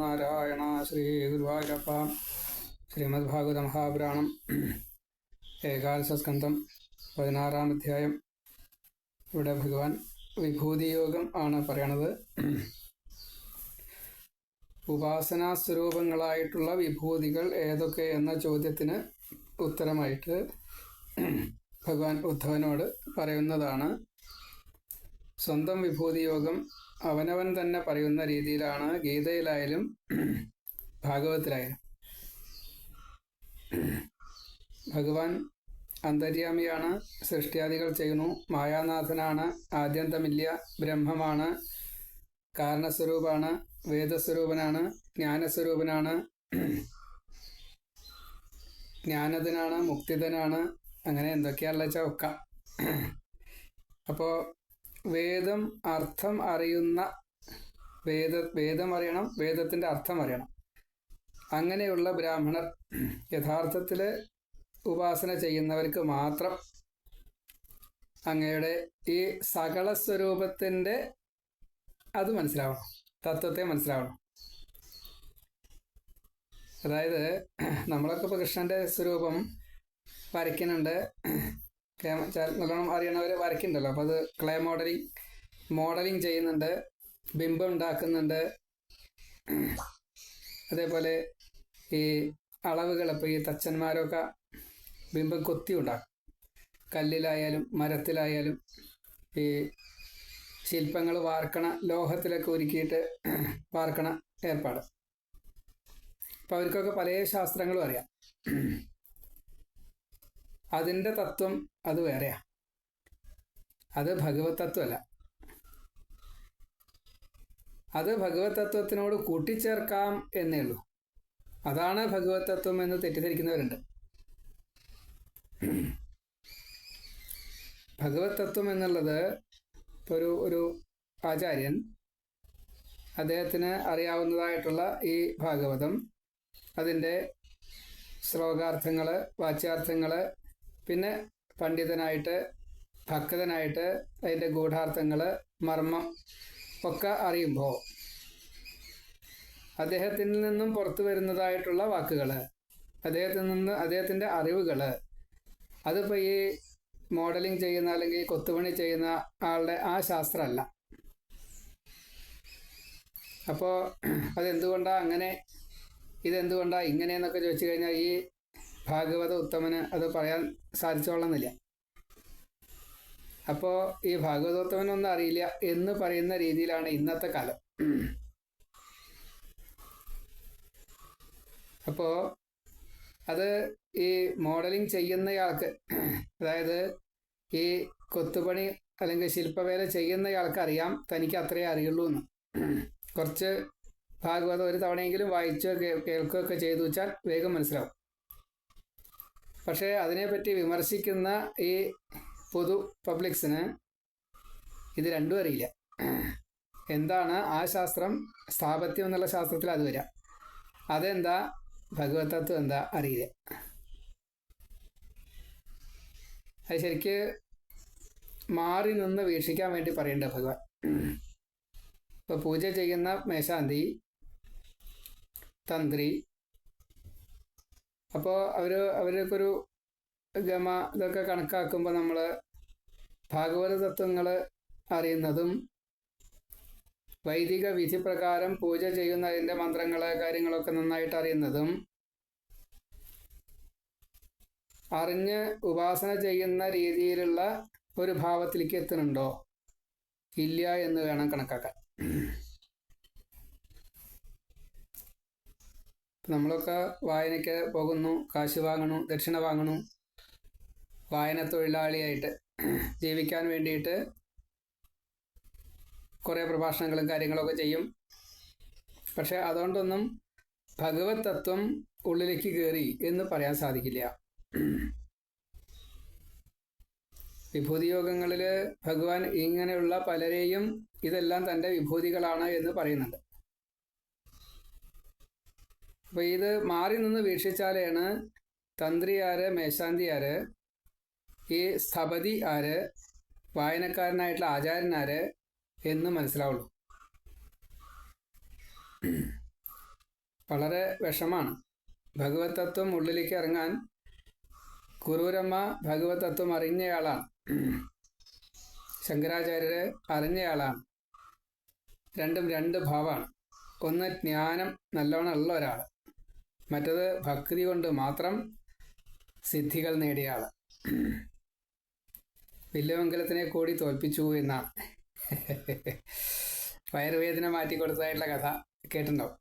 നാരായണ. ശ്രീ ഗുരുവായൂരപ്പ. ശ്രീമദ്ഭാഗവത മഹാപുരാണം ഏകാദശസ്കന്ധം 16-ാം അധ്യായം. ഇവിടെ ഭഗവാൻ വിഭൂതിയോഗം ആണ് പറയണത്. ഉപാസനാസ്വരൂപങ്ങളായിട്ടുള്ള വിഭൂതികൾ ഏതൊക്കെ എന്ന ചോദ്യത്തിന് ഉത്തരമായിട്ട് ഭഗവാൻ ഉദ്ധവനോട് പറയുന്നതാണ്. സ്വന്തം വിഭൂതിയോഗം അവനവൻ തന്നെ പറയുന്ന രീതിയിലാണ് ഗീതയിലായാലും ഭാഗവതത്തിലായാലും. ഭഗവാൻ അന്തര്യാമിയാണ്, സൃഷ്ടിയാദികൾ ചെയ്യുന്നു, മായാനാഥനാണ്, ആദ്യന്തമില്ല, ബ്രഹ്മമാണ്, കാരണസ്വരൂപാണ്, വേദസ്വരൂപനാണ്, ജ്ഞാനസ്വരൂപനാണ്, ജ്ഞാനദനാണ്, മുക്തിദനാണ്, അങ്ങനെ എന്തൊക്കെയാണല്ലോ ചൗക്ക. അപ്പോൾ വേദം അർത്ഥം അറിയുന്ന വേദം അറിയണം, വേദത്തിൻ്റെ അർത്ഥം അറിയണം. അങ്ങനെയുള്ള ബ്രാഹ്മണർ യഥാർത്ഥത്തിൽ ഉപാസന ചെയ്യുന്നവർക്ക് മാത്രം അങ്ങയുടെ ഈ സകല സ്വരൂപത്തിൻ്റെ അത് മനസ്സിലാവണം, തത്വത്തെ മനസ്സിലാവണം. അതായത് നമ്മളൊക്കെ ഇപ്പോൾ കൃഷ്ണൻ്റെ സ്വരൂപം വരയ്ക്കുന്നുണ്ട്, നല്ലോണം അറിയണവർ വരയ്ക്കുന്നുണ്ടല്ലോ. അപ്പോൾ അത് ക്ലേ മോഡലിംഗ് ചെയ്യുന്നുണ്ട്, ബിംബം ഉണ്ടാക്കുന്നുണ്ട്. അതേപോലെ ഈ അളവുകൾ, ഇപ്പോൾ ഈ തച്ചന്മാരൊക്കെ ബിംബം കൊത്തി ഉണ്ടാക്കും, കല്ലിലായാലും മരത്തിലായാലും. ഈ ശില്പങ്ങൾ വാർക്കണ ലോഹത്തിലൊക്കെ ഒരുക്കിയിട്ട് വാർക്കണ ഏർപ്പാട്. അപ്പോൾ അവർക്കൊക്കെ പല ശാസ്ത്രങ്ങളും അറിയാം. അതിൻ്റെ തത്വം അത് വേറെയാ, അത് ഭഗവത് തത്വമല്ല. അത് ഭഗവത് തത്വത്തിനോട് കൂട്ടിച്ചേർക്കാം എന്നേ ഉള്ളൂ. അതാണ് ഭഗവത് തത്വം എന്ന് തെറ്റിദ്ധരിക്കുന്നവരുണ്ട്. ഭഗവത് തത്വം എന്നുള്ളത് ഇപ്പോൾ ഒരു ആചാര്യൻ, അദ്ദേഹത്തിന് അറിയാവുന്നതായിട്ടുള്ള ഈ ഭാഗവതം, അതിൻ്റെ ശ്ലോകാർത്ഥങ്ങൾ, വാച്യാർത്ഥങ്ങൾ, പിന്നെ പണ്ഡിതനായിട്ട് ഭക്തനായിട്ട് അതിൻ്റെ ഗൂഢാർത്ഥങ്ങൾ, മർമ്മം ഒക്കെ അറിയുമ്പോൾ അദ്ദേഹത്തിൽ നിന്നും പുറത്തു വരുന്നതായിട്ടുള്ള വാക്കുകൾ, അദ്ദേഹത്തിൻ്റെ അറിവുകൾ, അതിപ്പോൾ ഈ മോഡലിംഗ് ചെയ്യുന്ന അല്ലെങ്കിൽ കൊത്തുപണി ചെയ്യുന്ന ആളുടെ ആ ശാസ്ത്രമല്ല. അപ്പോൾ അതെന്തുകൊണ്ടാണ് അങ്ങനെ, ഇതെന്തുകൊണ്ടാണ് ഇങ്ങനെയെന്നൊക്കെ ചോദിച്ചു കഴിഞ്ഞാൽ ഈ ഭാഗവത ഉത്തമന് അത് പറയാൻ സാധിച്ചോളന്നില്ല. അപ്പോൾ ഈ ഭാഗവതോത്തമനൊന്നും അറിയില്ല എന്ന് പറയുന്ന രീതിയിലാണ് ഇന്നത്തെ കാലം. അപ്പോൾ അത് ഈ മോഡലിംഗ് ചെയ്യുന്നയാൾക്ക്, അതായത് ഈ കൊത്തുപണി അല്ലെങ്കിൽ ശില്പവേല ചെയ്യുന്നയാൾക്ക് അറിയാം തനിക്ക് അത്രയേ അറിയുള്ളൂ എന്ന്. കുറച്ച് ഭാഗവതം ഒരു തവണയെങ്കിലും വായിച്ചോ കേൾക്കുകയൊക്കെ ചെയ്തു വെച്ചാൽ വേഗം മനസ്സിലാവും. പക്ഷേ അതിനെപ്പറ്റി വിമർശിക്കുന്ന ഈ പൊതു പബ്ലിക്സിന് ഇത് രണ്ടും അറിയില്ല. എന്താണ് ആ ശാസ്ത്രം, സ്ഥാപത്യം എന്നുള്ള ശാസ്ത്രത്തിൽ അത് വരാം, അതെന്താ ഭഗവത് തത്വം എന്താ അറിയില്ല. അത് ശരിക്ക് മാറി നിന്ന് വീക്ഷിക്കാൻ വേണ്ടി പറയേണ്ട ഭഗവാൻ. ഇപ്പോൾ പൂജ ചെയ്യുന്ന മേശാന്തി, തന്ത്രി, അപ്പോൾ അവർക്കൊരു ഗമ ഇതൊക്കെ കണക്കാക്കുമ്പോൾ നമ്മൾ ഭാഗവത തത്വങ്ങൾ അറിയുന്നതും വൈദിക വിധി പ്രകാരം പൂജ ചെയ്യുന്നതിൻ്റെ മന്ത്രങ്ങൾ കാര്യങ്ങളൊക്കെ നന്നായിട്ട് അറിയുന്നതും അറിഞ്ഞ് ഉപാസന ചെയ്യുന്ന രീതിയിലുള്ള ഒരു ഭാവത്തിലേക്ക് എത്തുന്നുണ്ടോ ഇല്ല എന്ന് വേണം കണക്കാക്കാൻ. നമ്മളൊക്കെ വായനയ്ക്ക് പോകുന്നു, കാശ് വാങ്ങണു, ദക്ഷിണ വാങ്ങണു, വായന തൊഴിലാളിയായിട്ട് ജീവിക്കാൻ വേണ്ടിയിട്ട് കുറേ പ്രഭാഷണങ്ങളും കാര്യങ്ങളൊക്കെ ചെയ്യും. പക്ഷെ അതുകൊണ്ടൊന്നും ഭഗവത് തത്വം ഉള്ളിലേക്ക് കയറി എന്ന് പറയാൻ സാധിക്കില്ല. വിഭൂതിയോഗങ്ങളിൽ ഭഗവാൻ ഇങ്ങനെയുള്ള പലരെയും ഇതെല്ലാം തൻ്റെ വിഭൂതികളാണ് എന്ന് പറയുന്നുണ്ട്. അപ്പോൾ ഇത് മാറി നിന്ന് വീക്ഷിച്ചാലാണ് തന്ത്രി ആര്, മേശാന്തി ആര്, ഈ സ്ഥപതി ആര്, വായനക്കാരനായിട്ടുള്ള ആചാര്യനാര് എന്ന് മനസ്സിലാവുള്ളൂ. വളരെ വിഷമാണ്. ഭഗവത് തത്വം ഉള്ളിലേക്ക് ഇറങ്ങാൻ കുറൂരമ്മ ഭഗവത് തത്വം അറിഞ്ഞയാളാണ്. ശങ്കരാചാര്യരെ അറിഞ്ഞയാളാണ്. രണ്ടും രണ്ട് ഭാവമാണ്. ഒന്ന് ജ്ഞാനം നല്ലോണം ഉള്ള ഒരാൾ, മറ്റത് ഭക്തി കൊണ്ട് മാത്രം സിദ്ധികൾ നേടിയ ആൾ. വില്ലുമംഗലത്തിനെ കൂടി തോൽപ്പിച്ചു എന്നാണ് വയറുവേദന മാറ്റിക്കൊടുത്തതായിട്ടുള്ള കഥ കേട്ടിട്ടുണ്ടാവും.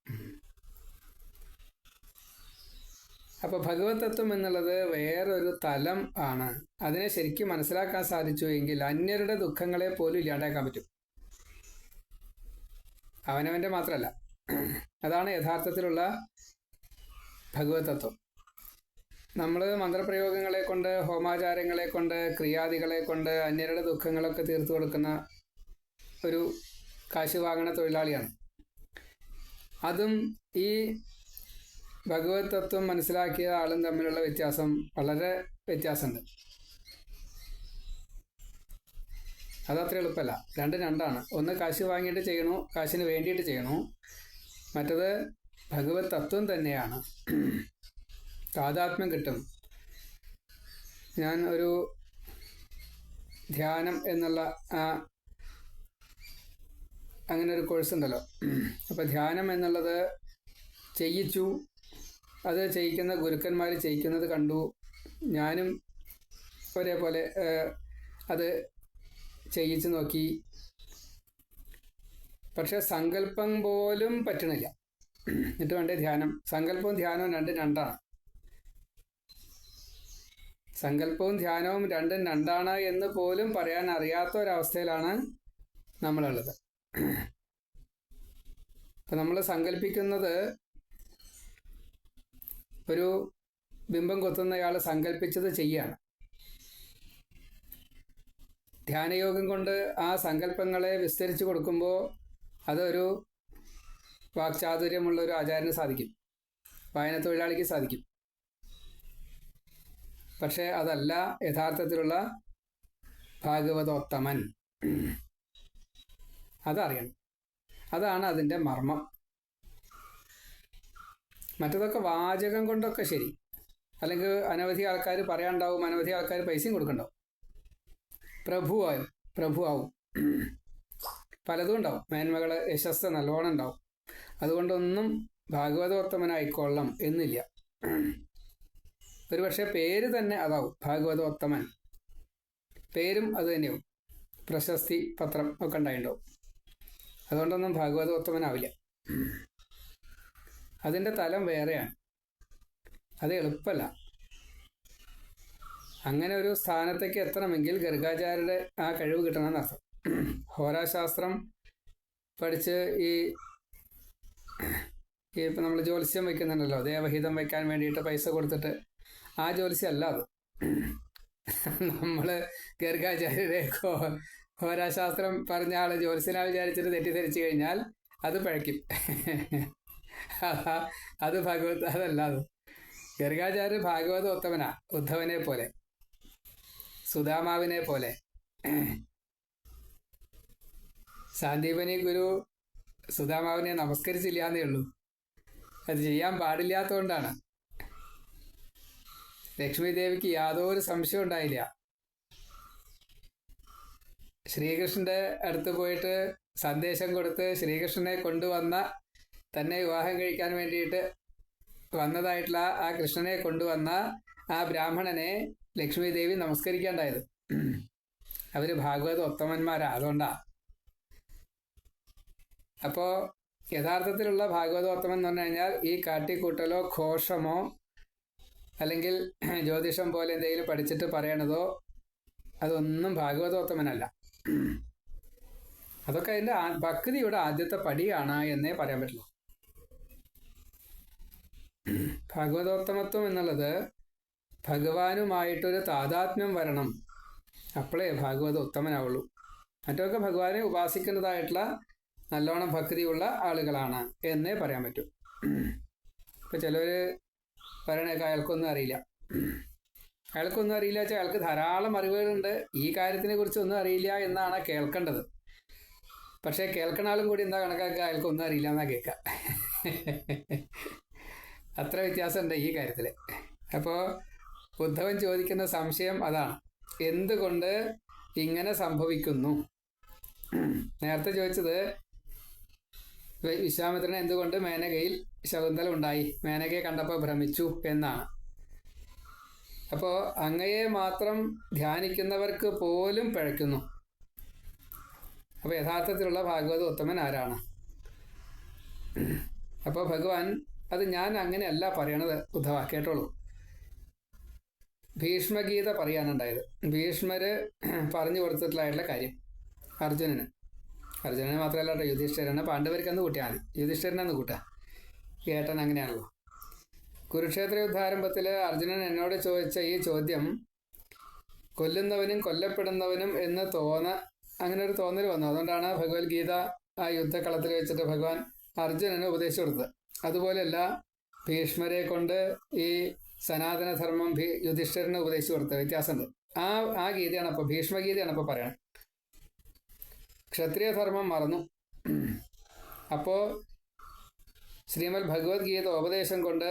അപ്പോൾ ഭഗവത് തത്വം എന്നുള്ളത് വേറൊരു തലം ആണ്. അതിനെ ശരിക്കും മനസ്സിലാക്കാൻ സാധിച്ചു എങ്കിൽ അന്യരുടെ ദുഃഖങ്ങളെ പോലും ഇല്ലാണ്ടാക്കാൻ പറ്റും. അവനവൻ്റെ മാത്രമല്ല. അതാണ് യഥാർത്ഥത്തിലുള്ള ഭഗവത് തത്വം. നമ്മൾ മന്ത്രപ്രയോഗങ്ങളെ കൊണ്ട്, ഹോമാചാരങ്ങളെ കൊണ്ട്, ക്രിയാദികളെ കൊണ്ട് അന്യരുടെ ദുഃഖങ്ങളൊക്കെ തീർത്തു കൊടുക്കുന്ന ഒരു കാശ് വാങ്ങണ തൊഴിലാളിയാണ്. അതും ഈ ഭഗവത് തത്വം മനസ്സിലാക്കിയ ആളും തമ്മിലുള്ള വ്യത്യാസം വളരെ വ്യത്യാസമുണ്ട്. അതത്ര എളുപ്പമല്ല. രണ്ടാണ്. ഒന്ന് കാശ് വാങ്ങിയിട്ട് ചെയ്യണു, കാശിന് വേണ്ടിയിട്ട് ചെയ്യണു. മറ്റത് ഭഗവത് തത്വം തന്നെയാണ്. താദാത്മ്യം കിട്ടും. ഞാൻ ഒരു ധ്യാനം എന്നുള്ള അങ്ങനെ ഒരു കോഴ്സ് ഉണ്ടല്ലോ. അപ്പോൾ ധ്യാനം എന്നുള്ളത് ചെയ്യിച്ചു. അത് ചെയ്യിക്കുന്ന ഗുരുക്കന്മാർ ചെയ്യിക്കുന്നത് കണ്ടു. ഞാനും ഒരേപോലെ അത് ചെയ്യിച്ചു നോക്കി. പക്ഷെ സങ്കല്പം പോലും പറ്റണില്ല. എന്നിട്ട് വേണ്ടേ ധ്യാനം. സങ്കല്പവും ധ്യാനവും രണ്ടാണ്. സങ്കല്പവും ധ്യാനവും രണ്ടാണ് എന്ന് പോലും പറയാൻ അറിയാത്ത ഒരവസ്ഥയിലാണ് നമ്മളുള്ളത്. അപ്പം നമ്മൾ സങ്കല്പിക്കുന്നത്, ഒരു ബിംബം കൊത്തുന്നയാൾ സങ്കല്പിച്ചത് ചെയ്യാണ്. ധ്യാനയോഗം കൊണ്ട് ആ സങ്കല്പങ്ങളെ വിസ്തരിച്ച് കൊടുക്കുമ്പോൾ അതൊരു വാക്ചാതുര്യമുള്ള ഒരു ആചാര്യന് സാധിക്കും, വായന തൊഴിലാളിക്ക് സാധിക്കും. പക്ഷേ അതല്ല യഥാർത്ഥത്തിലുള്ള ഭാഗവതോത്തമൻ. അതറിയണം. അതാണ് അതിൻ്റെ മർമ്മം. മറ്റതൊക്കെ വാചകം കൊണ്ടൊക്കെ ശരി, അല്ലെങ്കിൽ അനവധി ആൾക്കാർ പറയാനുണ്ടാവും, അനവധി ആൾക്കാർ പൈസയും കൊടുക്കണ്ടാവും, പ്രഭുവാവും, പലതും ഉണ്ടാവും, മേന്മകൾ, യശസ് നല്ലോണം ഉണ്ടാവും. അതുകൊണ്ടൊന്നും ഭാഗവതോത്തമനായിക്കൊള്ളാം എന്നില്ല. ഒരുപക്ഷെ പേര് തന്നെ അതാവും, ഭാഗവതോത്തമൻ. പേരും അത് തന്നെയാവും, പ്രശസ്തി പത്രം ഒക്കെ ഉണ്ടായിട്ടുണ്ടാവും. അതുകൊണ്ടൊന്നും ഭാഗവതോത്തമനാവില്ല. അതിൻ്റെ തലം വേറെയാണ്. അത് എളുപ്പമല്ല. അങ്ങനെ ഒരു സ്ഥാനത്തേക്ക് എത്തണമെങ്കിൽ ഗർഗാചാര്യരുടെ ആ കഴിവ് കിട്ടണമെന്നർത്ഥം. ഹോരാശാസ്ത്രം പഠിച്ച് ഇപ്പം നമ്മൾ ജ്യോത്സ്യം വയ്ക്കുന്നുണ്ടല്ലോ, ദേവഹിതം വയ്ക്കാൻ വേണ്ടിയിട്ട് പൈസ കൊടുത്തിട്ട്, ആ ജ്യോത്സ്യം അല്ല അത്. നമ്മൾ ഗർഗാചാര്യരെ ഹോരാശാസ്ത്രം പറഞ്ഞ ആൾ ജ്യോത്സ്യനാ വിചാരിച്ചിട്ട് തെറ്റിദ്ധരിച്ചു കഴിഞ്ഞാൽ അത് പഴയ്ക്കും. അത് അതല്ല. അത് ഗർഗാചാര്യ ഭാഗവതോത്തമനാ, ഉദ്ധവനെ പോലെ, സുദാമാവിനെ പോലെ. സാന്ദീപനി ഗുരു സുദാമാവിനെ നമസ്കരിച്ചില്ല എന്നേ ഉള്ളൂ. അത് ചെയ്യാൻ പാടില്ലാത്തതുകൊണ്ടാണ്. ലക്ഷ്മി ദേവിക്ക് യാതൊരു സംശയം ഉണ്ടായില്ല. ശ്രീകൃഷ്ണന്റെ അടുത്ത് പോയിട്ട് സന്ദേശം കൊടുത്ത് ശ്രീകൃഷ്ണനെ കൊണ്ടുവന്ന, തന്നെ വിവാഹം കഴിക്കാൻ വേണ്ടിയിട്ട് വന്നതായിട്ടുള്ള ആ കൃഷ്ണനെ കൊണ്ടുവന്ന ആ ബ്രാഹ്മണനെ ലക്ഷ്മി ദേവി നമസ്കരിക്കാണ്ടായത്. അവര് ഭാഗവതോത്തമന്മാരാ, അതുകൊണ്ടാ. അപ്പോൾ യഥാർത്ഥത്തിലുള്ള ഭാഗവതോത്തമൻ എന്ന് പറഞ്ഞു കഴിഞ്ഞാൽ ഈ കാട്ടിക്കൂട്ടലോ ഘോഷമോ അല്ലെങ്കിൽ ജ്യോതിഷം പോലെ എന്തെങ്കിലും പഠിച്ചിട്ട് പറയണതോ അതൊന്നും ഭാഗവതോത്തമനല്ല. അതൊക്കെ അതിൻ്റെ ഭക്തിയുടെ ആദ്യത്തെ പടിയാണ് എന്നേ പറയാൻ പറ്റുള്ളൂ. ഭാഗവതോത്തമത്വം എന്നുള്ളത് ഭഗവാനുമായിട്ടൊരു താദാത്മ്യം വരണം, അപ്പോഴേ ഭാഗവത ഉത്തമനാവുള്ളൂ. മറ്റൊക്കെ ഭഗവാനെ ഉപാസിക്കുന്നതായിട്ടുള്ള നല്ലോണം ഭക്തിയുള്ള ആളുകളാണ് എന്നേ പറയാൻ പറ്റൂ. ഇപ്പം ചിലർ പറയണേക്കെ അയാൾക്കൊന്നും അറിയില്ല. അയാൾക്കൊന്നും അറിയില്ല വെച്ചാൽ അയാൾക്ക് ധാരാളം അറിവുകളുണ്ട്, ഈ കാര്യത്തിനെ കുറിച്ചൊന്നും അറിയില്ല എന്നാണ് കേൾക്കേണ്ടത്. പക്ഷേ കേൾക്കണ ആളും കൂടി എന്താ കണക്കാക്കുക, അയാൾക്കൊന്നും അറിയില്ല എന്നാ കേൾക്കുക. അത്ര വ്യത്യാസമുണ്ട് ഈ കാര്യത്തിൽ. അപ്പോൾ ഉദ്ധവൻ ചോദിക്കുന്ന സംശയം അതാണ്, എന്തുകൊണ്ട് ഇങ്ങനെ സംഭവിക്കുന്നു. നേരത്തെ ചോദിച്ചത് വിശ്വാമിത്രന് എന്തുകൊണ്ട് മേനകയിൽ ശകുന്തല ഉണ്ടായി, മേനകയെ കണ്ടപ്പോൾ ഭ്രമിച്ചു എന്നാണ്. അപ്പോൾ അങ്ങയെ മാത്രം ധ്യാനിക്കുന്നവർക്ക് പോലും പിഴയ്ക്കുന്നു. അപ്പോൾ യഥാർത്ഥത്തിലുള്ള ഭാഗവത ഉത്തമൻ ആരാണ്? അപ്പോൾ ഭഗവാൻ അത് ഞാൻ അങ്ങനെയല്ല പറയണത് ഉദ്ധവ, കേട്ടോളൂ. ഭീഷ്മഗീത പറയാനുണ്ടായത്, ഭീഷ്മര് പറഞ്ഞു കൊടുത്തിട്ടുള്ളതായിട്ടുള്ള കാര്യം അർജുനന് മാത്രമല്ല കേട്ടോ, യുധിഷ്ഠിരന്. പാണ്ഡവർക്കെന്ന് കൂട്ടിയാൽ മതി, യുധിഷ്ഠിരനെന്ന് കൂട്ടുക, ഏട്ടൻ അങ്ങനെയാണല്ലോ. കുരുക്ഷേത്ര യുദ്ധാരംഭത്തിൽ അർജുനൻ എന്നോട് ചോദിച്ച ഈ ചോദ്യം കൊല്ലുന്നവനും കൊല്ലപ്പെടുന്നവനും എന്ന് അങ്ങനെ ഒരു തോന്നൽ വന്നു. അതുകൊണ്ടാണ് ഭഗവത്ഗീത ആ യുദ്ധക്കളത്തിൽ വെച്ചിട്ട് ഭഗവാൻ അർജുനന് ഉപദേശിച്ചു കൊടുത്തത്. അതുപോലെയല്ല ഭീഷ്മരെ കൊണ്ട് ഈ സനാതനധർമ്മം യുധിഷ്ഠിരന് ഉപദേശിച്ചു കൊടുത്തത്, വ്യത്യാസമുണ്ട്. ആ ഗീതയാണ് ഇപ്പോൾ, ഭീഷ്മഗീതയാണ് ഇപ്പോൾ പറയണത്. ക്ഷത്രിയധർമ്മം മറന്നു. അപ്പോൾ ശ്രീമദ് ഭഗവത്ഗീത ഉപദേശം കൊണ്ട്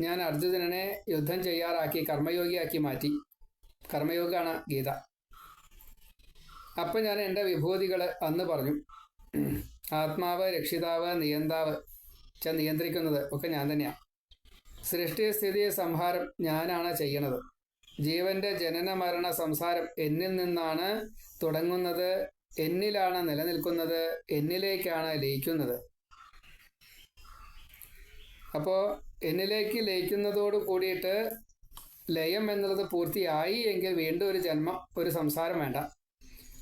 ഞാൻ അർജുനനെ യുദ്ധം ചെയ്യാറാക്കി, കർമ്മയോഗിയാക്കി മാറ്റി. കർമ്മയോഗമാണ് ഗീത. അപ്പം ഞാൻ എൻ്റെ വിഭൂതികൾ അന്ന് പറഞ്ഞു. ആത്മാവ്, രക്ഷിതാവ്, നിയന്താവ്, നിയന്ത്രിക്കുന്നത് ഒക്കെ ഞാൻ തന്നെയാണ്. സൃഷ്ടി, സ്ഥിതി, സംഹാരം ഞാനാണ് ചെയ്യണത്. ജീവന്റെ ജനന മരണ സംസാരം എന്നിൽ നിന്നാണ് തുടങ്ങുന്നത്, എന്നിലാണ് നിലനിൽക്കുന്നത്, എന്നിലേക്കാണ് ലയിക്കുന്നത്. അപ്പോൾ എന്നിലേക്ക് ലയിക്കുന്നതോട് കൂടിയിട്ട് ലയം എന്നുള്ളത് പൂർത്തിയായി എങ്കിൽ വീണ്ടും ഒരു ജന്മം, ഒരു സംസാരം വേണ്ട,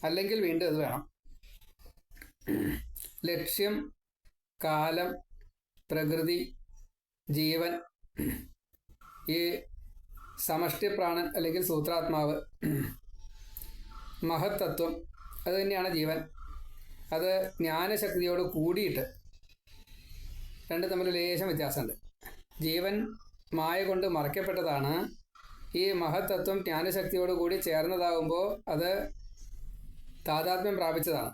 അല്ലെങ്കിൽ വീണ്ടും അത് വേണം. ലക്ഷ്യം, കാലം, പ്രകൃതി, ജീവൻ, ഈ സമഷ്ടി പ്രാണൻ അല്ലെങ്കിൽ സൂത്രാത്മാവ്, മഹത്തത്വം, അത് തന്നെയാണ് ജീവൻ. അത് ജ്ഞാനശക്തിയോട് കൂടിയിട്ട്, രണ്ട് തമ്മിൽ ലേശം വ്യത്യാസമുണ്ട്. ജീവൻ മായ കൊണ്ട് മറയ്ക്കപ്പെട്ടതാണ്. ഈ മഹത്തത്വം ജ്ഞാനശക്തിയോട് കൂടി ചേർന്നതാകുമ്പോൾ അത് താതാത്മ്യം പ്രാപിച്ചതാണ്.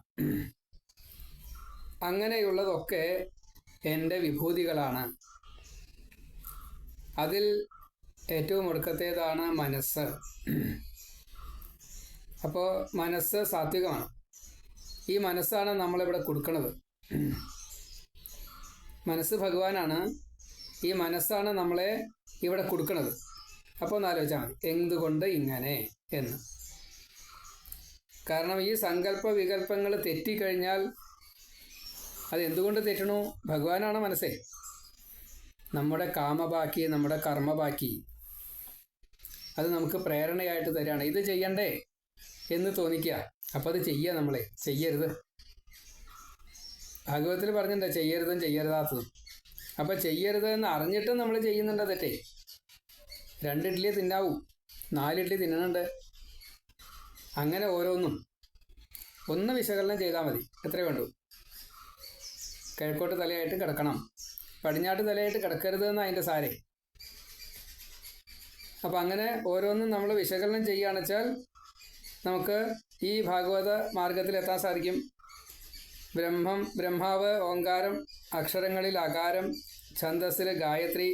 അങ്ങനെയുള്ളതൊക്കെ എൻ്റെ വിഭൂതികളാണ്. അതിൽ ഏറ്റവും ഒടുക്കത്തേതാണ് മനസ്സ്. അപ്പോൾ മനസ്സ് സാത്വികമാണ്. ഈ മനസ്സാണ് നമ്മളിവിടെ കൊടുക്കുന്നത്. മനസ്സ് ഭഗവാനാണ്, ഈ മനസ്സാണ് നമ്മളെ ഇവിടെ കൊടുക്കുന്നത്. അപ്പോൾ ഒന്ന് ആലോചിച്ചാൽ മതി, എന്തുകൊണ്ട് ഇങ്ങനെ എന്ന്. കാരണം ഈ സങ്കല്പ വികല്പങ്ങൾ തെറ്റിക്കഴിഞ്ഞാൽ അത് എന്തുകൊണ്ട് തെറ്റണു? ഭഗവാനാണ് മനസ്സേ. നമ്മുടെ കാമബാക്കി, നമ്മുടെ കർമ്മബാക്കി അത് നമുക്ക് പ്രേരണയായിട്ട് തരികയാണ്. ഇത് ചെയ്യണ്ടേ എന്ന് തോന്നിക്കുക, അപ്പോൾ അത് ചെയ്യുക. നമ്മളെ ചെയ്യരുത്. ഭാഗവതത്തിൽ പറഞ്ഞിട്ടുണ്ട് ചെയ്യരുതും ചെയ്യരുതാത്തതും. അപ്പോൾ ചെയ്യരുത് എന്ന് അറിഞ്ഞിട്ടും നമ്മൾ ചെയ്യുന്നുണ്ട് തെറ്റേ. 2 ഇഡ്ഡലി തിന്നാവൂ, 4 ഇഡ്ഡലി തിന്നണുണ്ട്. അങ്ങനെ ഓരോന്നും ഒന്ന് വിശകലനം ചെയ്താൽ മതി, എത്രയേ വേണ്ടൂ. കിഴക്കോട്ട് തലയായിട്ട് കിടക്കണം, പടിഞ്ഞാട്ട് തലയായിട്ട് കിടക്കരുത് എന്ന് അതിൻ്റെ സാരേ. അപ്പം അങ്ങനെ ഓരോന്നും നമ്മൾ വിശകലനം ചെയ്യുകയാണെന്ന് വെച്ചാൽ നമുക്ക് ഈ ഭാഗവത മാർഗത്തിൽ എത്താൻ സാധിക്കും. ബ്രഹ്മാവ്, ഓങ്കാരം, അക്ഷരങ്ങളിൽ അകാരം, ഛന്ദസ്സിൽ ഗായത്രി,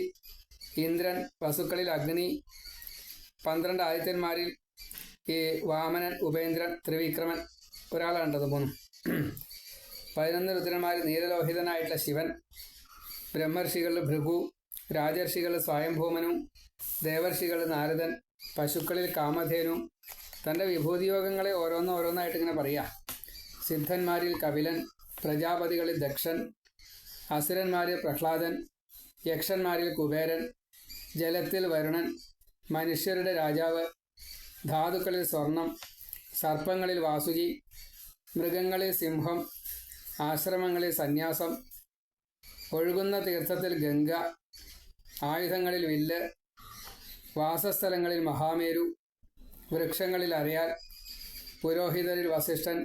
ഇന്ദ്രൻ, വസുക്കളിൽ അഗ്നി, 12 ആദിത്യന്മാരിൽ ഈ വാമനൻ, ഉപേന്ദ്രൻ, ത്രിവിക്രമൻ, ഒരാളുണ്ടത് 3. 11 രുദ്രന്മാരിൽ നീലലോഹിതനായിട്ടുള്ള ശിവൻ, ബ്രഹ്മർഷികളിൽ ഭൃഗു, രാജർഷികളിൽ സ്വയംഭൂമനു, ദേവർഷികളിൽ നാരദൻ, പശുക്കളിൽ കാമധേനു. തൻ്റെ വിഭൂതിയോഗങ്ങളെ ഓരോന്നായിട്ട് ഇങ്ങനെ പറയുക. സിദ്ധന്മാരിൽ കപിലൻ, പ്രജാപതികളിൽ ദക്ഷൻ, അസുരന്മാരിൽ പ്രഹ്ലാദൻ, യക്ഷന്മാരിൽ കുബേരൻ, ജലത്തിൽ വരുണൻ, മനുഷ്യരുടെ രാജാവ്, ധാതുക്കളിൽ സ്വർണം, സർപ്പങ്ങളിൽ വാസുകി, മൃഗങ്ങളിൽ സിംഹം, ആശ്രമങ്ങളിൽ സന്യാസം, ഒഴുകുന്ന തീർത്ഥത്തിൽ ഗംഗ, ആയുധങ്ങളിൽ വില്ല്, വാസസ്ഥലങ്ങളിൽ മഹാമേരു, വൃക്ഷങ്ങളിൽ അരയാൽ, പുരോഹിതരിൽ വസിഷ്ഠൻ,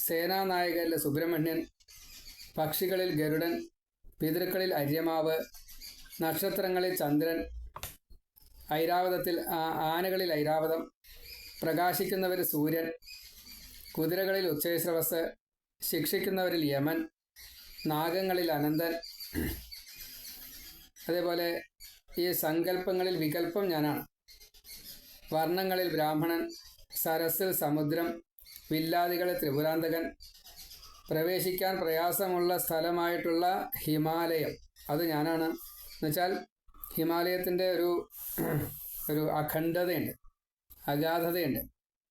സേനാനായകരിൽ സുബ്രഹ്മണ്യൻ, പക്ഷികളിൽ ഗരുഡൻ, പിതൃക്കളിൽ അര്യമാവ്, നക്ഷത്രങ്ങളിൽ ചന്ദ്രൻ, ഐരാവതത്തിൽ ആനകളിൽ ഐരാവതം, പ്രകാശിക്കുന്നവരിൽ സൂര്യൻ, കുതിരകളിൽ ഉച്ചൈശ്രവസ്, ശിക്ഷിക്കുന്നവരിൽ യമൻ, നാഗങ്ങളിൽ അനന്തൻ, അതേപോലെ ഈ സങ്കല്പങ്ങളിൽ വികല്പം ഞാനാണ്. വർണ്ണങ്ങളിൽ ബ്രാഹ്മണൻ, സരസിൽ സമുദ്രം, വില്ലാദികളിൽ ത്രിപുരാന്തകൻ, പ്രവേശിക്കാൻ പ്രയാസമുള്ള സ്ഥലമായിട്ടുള്ള ഹിമാലയം അത് ഞാനാണ്. എന്നുവെച്ചാൽ ഹിമാലയത്തിൻ്റെ ഒരു അഖണ്ഡതയുണ്ട്, അഗാധതയുണ്ട്,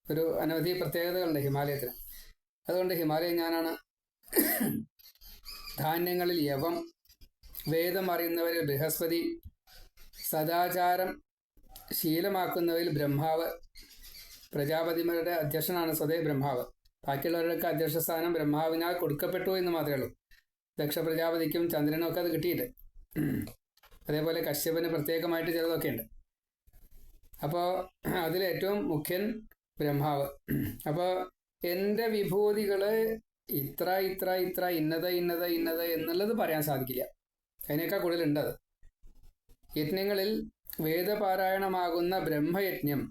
ഒരു അനവധി പ്രത്യേകതകളുണ്ട് ഹിമാലയത്തിന്. അതുകൊണ്ട് ഹിമാലയം ഞാനാണ്. ധാന്യങ്ങളിൽ യവം, വേദം അറിയുന്നവരിൽ ബൃഹസ്പതി, സദാചാരം ശീലമാക്കുന്നവരിൽ ബ്രഹ്മാവ്. പ്രജാപതിമാരുടെ അധ്യക്ഷനാണ് സ്വതേ ബ്രഹ്മാവ്. ബാക്കിയുള്ളവരുടെയൊക്കെ അധ്യക്ഷ സ്ഥാനം ബ്രഹ്മാവിനാൽ കൊടുക്കപ്പെട്ടു എന്ന് മാത്രമേ ഉള്ളൂ. ദക്ഷ പ്രജാപതിക്കും ചന്ദ്രനും ഒക്കെ അത് കിട്ടിയിട്ട്. അതേപോലെ കശ്യപന് പ്രത്യേകമായിട്ട് ചിലതൊക്കെ ഉണ്ട്. അപ്പോൾ അതിലേറ്റവും മുഖ്യൻ ബ്രഹ്മാവ്. അപ്പോൾ എൻ്റെ വിഭൂതികൾ ഇത്ര ഇത്ര ഇത്ര ഇന്നത് ഇന്നത് ഇന്നത് എന്നുള്ളത് പറയാൻ സാധിക്കില്ല. അതിനേക്കാൾ കൂടുതലുണ്ടത്. യജ്ഞങ്ങളിൽ വേദപാരായണമാകുന്ന ബ്രഹ്മയജ്ഞം.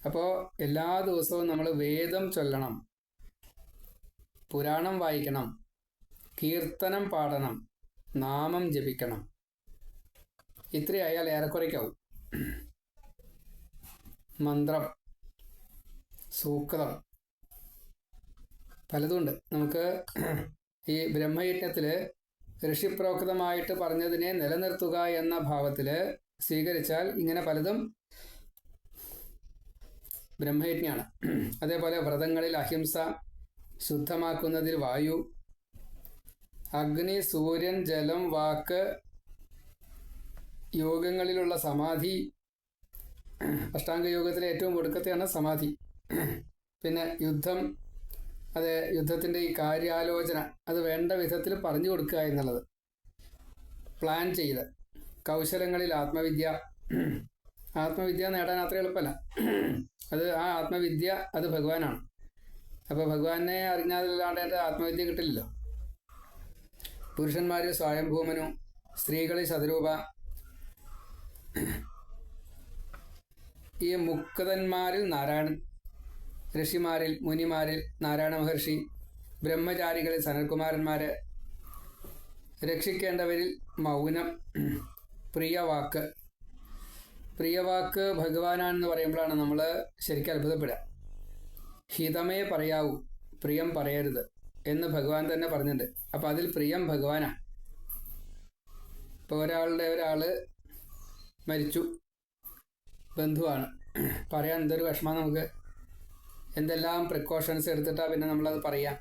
അപ്പോൾ എല്ലാ ദിവസവും നമ്മൾ വേദം ചൊല്ലണം, പുരാണം വായിക്കണം, കീർത്തനം പാടണം, നാമം ജപിക്കണം. ഇത്രയായാൽ ഏറെക്കുറയ്ക്കാവും. മന്ത്രം, സൂക്തം, പലതുമുണ്ട്. നമുക്ക് ഈ ബ്രഹ്മയജ്ഞത്തിൽ ഋഷിപ്രോക്തമായിട്ട് പറഞ്ഞതിനെ നിലനിർത്തുക എന്ന ഭാവത്തിൽ സ്വീകരിച്ചാൽ ഇങ്ങനെ പലതും ബ്രഹ്മയജ്ഞാണ്. അതേപോലെ വ്രതങ്ങളിൽ അഹിംസ, ശുദ്ധമാക്കുന്നതിൽ വായു, അഗ്നി, സൂര്യൻ, ജലം, വാക്ക്, യോഗങ്ങളിലുള്ള സമാധി. അഷ്ടാംഗ യോഗത്തിലെ ഏറ്റവും ഒടുക്കത്തെയാണ് സമാധി. പിന്നെ യുദ്ധം, അത് യുദ്ധത്തിൻ്റെ ഈ കാര്യാലോചന അത് വേണ്ട വിധത്തിൽ പറഞ്ഞു കൊടുക്കുക എന്നുള്ളത്, പ്ലാൻ ചെയ്ത്. കൗശലങ്ങളിൽ ആത്മവിദ്യ. ആത്മവിദ്യ നേടാൻ അത്ര എളുപ്പമല്ല. അത് ആ ആത്മവിദ്യ അത് ഭഗവാനാണ്. അപ്പോൾ ഭഗവാനെ അറിഞ്ഞാലല്ലാണ്ട് എൻ്റെ ആത്മവിദ്യ കിട്ടില്ലല്ലോ. പുരുഷന്മാരിൽ സ്വയംഭൂമനു, സ്ത്രീകളിൽ ശതരൂപ. ഈ മുക്തന്മാരിൽ നാരായണൻ, ഋഷിമാരിൽ മുനിമാരിൽ നാരായണ മഹർഷി, ബ്രഹ്മചാരികളിൽ സനൽകുമാരന്മാർ, രക്ഷിക്കേണ്ടവരിൽ മൗനം, പ്രിയവാക്ക്. പ്രിയവാക്ക് ഭഗവാനാണെന്ന് പറയുമ്പോഴാണ് നമ്മൾ ശരിക്കും അത്ഭുതപ്പെടുക. ഹിതമേ പറയാവൂ, പ്രിയം പറയരുത് എന്ന് ഭഗവാൻ തന്നെ പറഞ്ഞിട്ടുണ്ട്. അപ്പം അതിൽ പ്രിയം ഭഗവാനാണ്. ഇപ്പോൾ ഒരാൾ മരിച്ചു, ബന്ധുവാണ്, പറയാൻ എന്തൊരു വിഷമം നമുക്ക്. എന്തെല്ലാം പ്രിക്കോഷൻസ് എടുത്തിട്ടാണ് പിന്നെ നമ്മളത് പറയാം.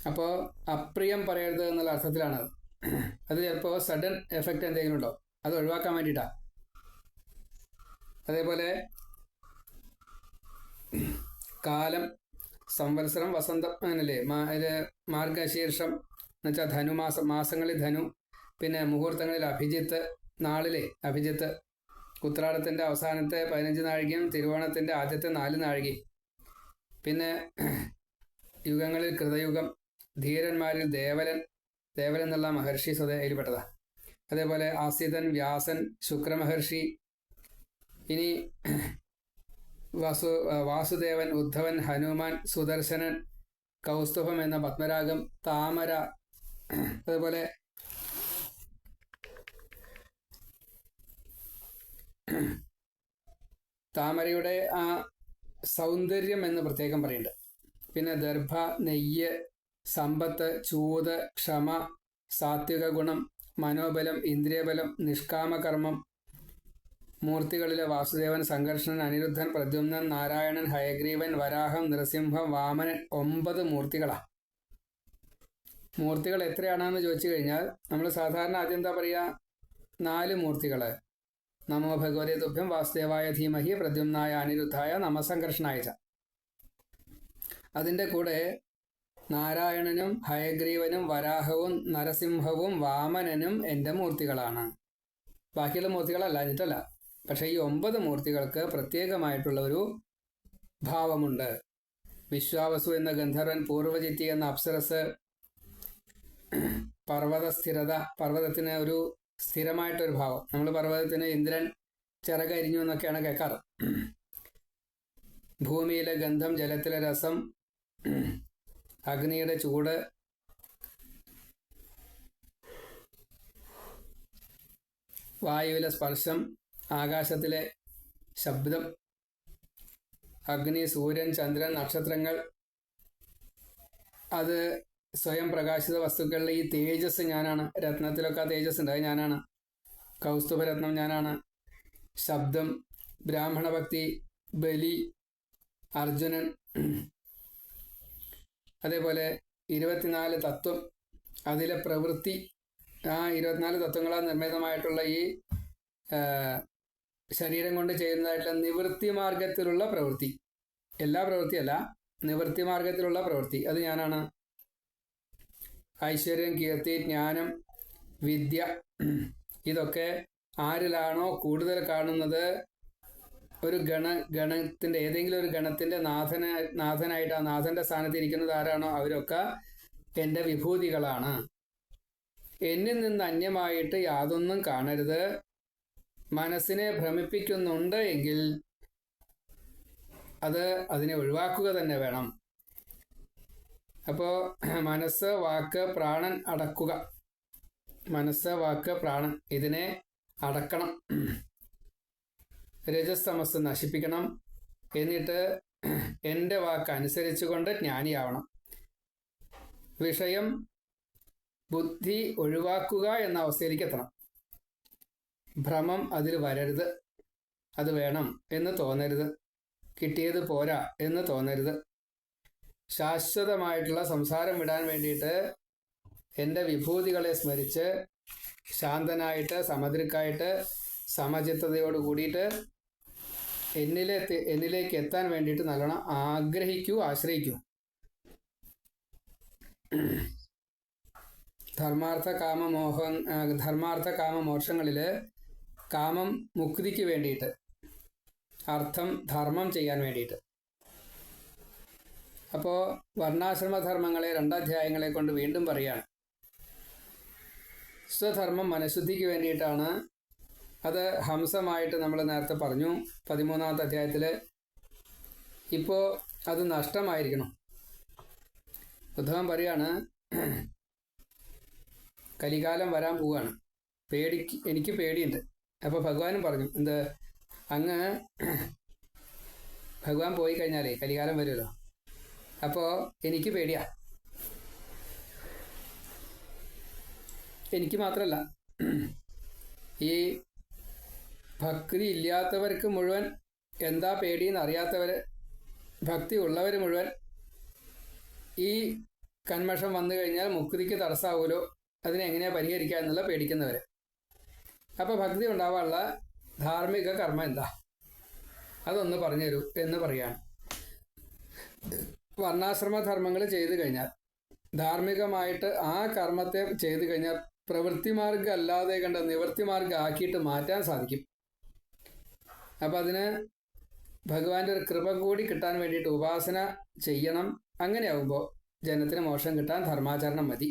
അപ്പോൾ അപ്രിയം പറയരുത് എന്നുള്ള അർത്ഥത്തിലാണത്. അത് ചിലപ്പോൾ സഡൻ എഫക്റ്റ് എന്തെങ്കിലും ഉണ്ടോ, അത് ഒഴിവാക്കാൻ വേണ്ടിയിട്ടാണ്. അതേപോലെ കാലം, സംവത്സരം, വസന്തം, അങ്ങനല്ലേ. മാർഗശീർഷം എന്നുവെച്ചാൽ ധനുമാസം, മാസങ്ങളിൽ ധനു. പിന്നെ മുഹൂർത്തങ്ങളിൽ അഭിജിത്ത്, നാളിലെ അഭിജിത്ത്. ഉത്രാടത്തിൻ്റെ അവസാനത്തെ 15 നാഴികയും തിരുവോണത്തിൻ്റെ ആദ്യത്തെ 4 നാഴികയും. പിന്നെ യുഗങ്ങളിൽ കൃതയുഗം. ധീരന്മാരിൽ ദേവലൻ, ദേവലൻ എന്നുള്ള മഹർഷി സ്വതയിൽപ്പെട്ടതാണ്. അതേപോലെ ആസിതൻ, വ്യാസൻ, ശുക്രമഹർഷി. ഇനി വാസുദേവൻ, ഉദ്ധവൻ, ഹനുമാൻ, സുദർശനൻ, കൗസ്തുഭം എന്ന പത്മരാഗം, താമര. അതുപോലെ താമരയുടെ ആ സൗന്ദര്യം എന്ന് പ്രത്യേകം പറയുന്നുണ്ട്. പിന്നെ ദർഭ, നെയ്യ്, സമ്പത്ത്, ചൂത്, ക്ഷമ, സാത്വിക ഗുണം, മനോബലം, ഇന്ദ്രിയബലം, നിഷ്കാമകർമ്മം. മൂർത്തികളിലെ വാസുദേവൻ, സംഘർഷണൻ, അനിരുദ്ധൻ, പ്രദ്യുമ്നൻ, നാരായണൻ, ഹയഗ്രീവൻ, വരാഹം, നൃസിംഹം, വാമനൻ. 9 മൂർത്തികളാണ്. മൂർത്തികൾ എത്രയാണെന്ന് ചോദിച്ചു കഴിഞ്ഞാൽ നമ്മൾ സാധാരണ ആദ്യം എന്താ പറയുക, 4 മൂർത്തികൾ. നമോ ഭഗവതേ തുഭ്യം വാസുദേവായ ധീമഹി പ്രദ്യുമ്നായ അനിരുദ്ധായ നമസംഘർഷണായ. അതിൻ്റെ കൂടെ നാരായണനും ഹയഗ്രീവനും വരാഹവും നരസിംഹവും വാമനനും എൻ്റെ മൂർത്തികളാണ്. ബാക്കിയുള്ള മൂർത്തികളല്ല, എന്നിട്ടല്ല. പക്ഷേ ഈ 9 മൂർത്തികൾക്ക് പ്രത്യേകമായിട്ടുള്ള ഒരു ഭാവമുണ്ട്. വിശ്വാവസു എന്ന ഗന്ധർവൻ, പൂർവജിത്തി എന്ന അപ്സരസ്, പർവ്വത സ്ഥിരത, പർവ്വതത്തിന് ഒരു സ്ഥിരമായിട്ടൊരു ഭാവം. നമ്മൾ പർവ്വതത്തിന് ഇന്ദ്രൻ ചിറകരിഞ്ഞു എന്നൊക്കെയാണ് കേൾക്കാറ്. ഭൂമിയിലെ ഗന്ധം, ജലത്തിലെ രസം, അഗ്നിയുടെ ചൂട്, വായുവിലെ സ്പർശം, ആകാശത്തിലെ ശബ്ദം, അഗ്നി, സൂര്യൻ, ചന്ദ്രൻ, നക്ഷത്രങ്ങൾ, അത് സ്വയം പ്രകാശിത വസ്തുക്കളിലെ ഈ തേജസ് ഞാനാണ്. രത്നത്തിലൊക്കെ ആ തേജസ് ഉണ്ട്, അത് ഞാനാണ്. കൗസ്തുഭരത്നം ഞാനാണ്. ശബ്ദം, ബ്രാഹ്മണ ഭക്തി, ബലി, അർജുനൻ, അതേപോലെ 24 തത്വം, അതിലെ പ്രവൃത്തി, ആ 24 തത്വങ്ങളാൽ നിർമ്മിതമായിട്ടുള്ള ഈ ശരീരം കൊണ്ട് ചെയ്യുന്നതായിട്ടുള്ള നിവൃത്തി മാർഗത്തിലുള്ള പ്രവൃത്തി, എല്ലാ പ്രവൃത്തിയല്ല, നിവൃത്തി മാർഗത്തിലുള്ള പ്രവൃത്തി, അത് ഞാനാണ്. ഐശ്വര്യം, കീർത്തി, ജ്ഞാനം, വിദ്യ, ഇതൊക്കെ ആരിലാണോ കൂടുതൽ കാണുന്നത്, ഒരു ഗണത്തിൻ്റെ ഏതെങ്കിലും ഒരു ഗണത്തിൻ്റെ നാഥനായിട്ട് ആ നാഥൻ്റെ സ്ഥാനത്ത് ഇരിക്കുന്നത് ആരാണോ അവരൊക്കെ എൻ്റെ വിഭൂതികളാണ്. എന്നിൽ നിന്ന് അന്യമായിട്ട് യാതൊന്നും കാണരുത്. മനസ്സിനെ ഭ്രമിപ്പിക്കുന്നുണ്ട് എങ്കിൽ അതിനെ ഒഴിവാക്കുക തന്നെ വേണം. അപ്പോൾ മനസ്സ്, വാക്ക്, പ്രാണൻ അടക്കുക. മനസ്സ്, വാക്ക്, പ്രാണൻ ഇതിനെ അടക്കണം. രജസ്തമസ് നശിപ്പിക്കണം. എന്നിട്ട് എൻ്റെ വാക്ക് അനുസരിച്ചുകൊണ്ട് ജ്ഞാനിയാവണം. വിഷയം, ബുദ്ധി ഒഴിവാക്കുക എന്ന അവസ്ഥയിലേക്ക് എത്തണം. ഭ്രമം അതിൽ വരരുത്. അത് വേണം എന്ന് തോന്നരുത്. കിട്ടിയത് പോരാ എന്ന് തോന്നരുത്. ശാശ്വതമായിട്ടുള്ള സംസാരം വിടാൻ വേണ്ടിയിട്ട് എൻ്റെ വിഭൂതികളെ സ്മരിച്ച് ശാന്തനായിട്ട്, സമദൃക്കായിട്ട്, സമചിത്തതയോട് കൂടിയിട്ട് എന്നിലേക്ക് എത്താൻ വേണ്ടിയിട്ട് നല്ലോണം ആഗ്രഹിക്കൂ, ആശ്രയിക്കൂ. ധർമാർത്ഥ കാമ മോക്ഷങ്ങളിൽ കാമം മുക്തിക്ക് വേണ്ടിയിട്ട്, അർത്ഥം ധർമ്മം ചെയ്യാൻ വേണ്ടിയിട്ട്. അപ്പോൾ വർണ്ണാശ്രമധർമ്മങ്ങളെ 2 അധ്യായങ്ങളെ കൊണ്ട് വീണ്ടും പറയാണ്. സ്വധർമ്മം മനഃശുദ്ധിക്ക് വേണ്ടിയിട്ടാണ്. അത് ഹംസമായിട്ട് നമ്മൾ നേരത്തെ പറഞ്ഞു 13ാമത്തെ അധ്യായത്തിൽ. ഇപ്പോൾ അത് നഷ്ടമായിരിക്കണം. ഉദ്ധവൻ പറയാണ്, കലികാലം വരാൻ പോവുകയാണ്, എനിക്ക് പേടിയുണ്ട്. അപ്പോൾ ഭഗവാനും പറഞ്ഞു, അങ്ങ് ഭഗവാൻ പോയി കഴിഞ്ഞാലേ കലികാലം വരുമല്ലോ, അപ്പോൾ എനിക്ക് പേടിയാ. എനിക്ക് മാത്രമല്ല, ഈ ഭക്തി ഇല്ലാത്തവർക്ക് മുഴുവൻ എന്താ പേടിയെന്ന് അറിയാത്തവർ, ഭക്തി ഉള്ളവർ മുഴുവൻ ഈ കന്മഷം വന്നു കഴിഞ്ഞാൽ മുക്തിക്ക് തടസ്സമാവുമല്ലോ, അതിനെങ്ങനെയാണ് പരിഹരിക്കുക എന്നുള്ള പേടിക്കുന്നവർ. അപ്പോൾ ഭക്തി ഉണ്ടാവാനുള്ള ധാർമ്മിക കർമ്മം എന്താ, അതൊന്ന് പറഞ്ഞുതരൂ എന്ന് പറയാണ്. വർണ്ണാശ്രമധർമ്മങ്ങൾ ചെയ്തു കഴിഞ്ഞാൽ, ധാർമ്മികമായിട്ട് ആ കർമ്മത്തെ ചെയ്തു കഴിഞ്ഞാൽ പ്രവൃത്തി മാർഗം അല്ലാതെ കണ്ട നിവൃത്തി മാർഗം ആക്കിയിട്ട് മാറ്റാൻ സാധിക്കും. അപ്പം അതിന് ഭഗവാന്റെ ഒരു കൃപ കൂടി കിട്ടാൻ വേണ്ടിയിട്ട് ഉപാസന ചെയ്യണം. അങ്ങനെയാവുമ്പോൾ ജനത്തിന് മോക്ഷം കിട്ടാൻ ധർമാചരണം മതി.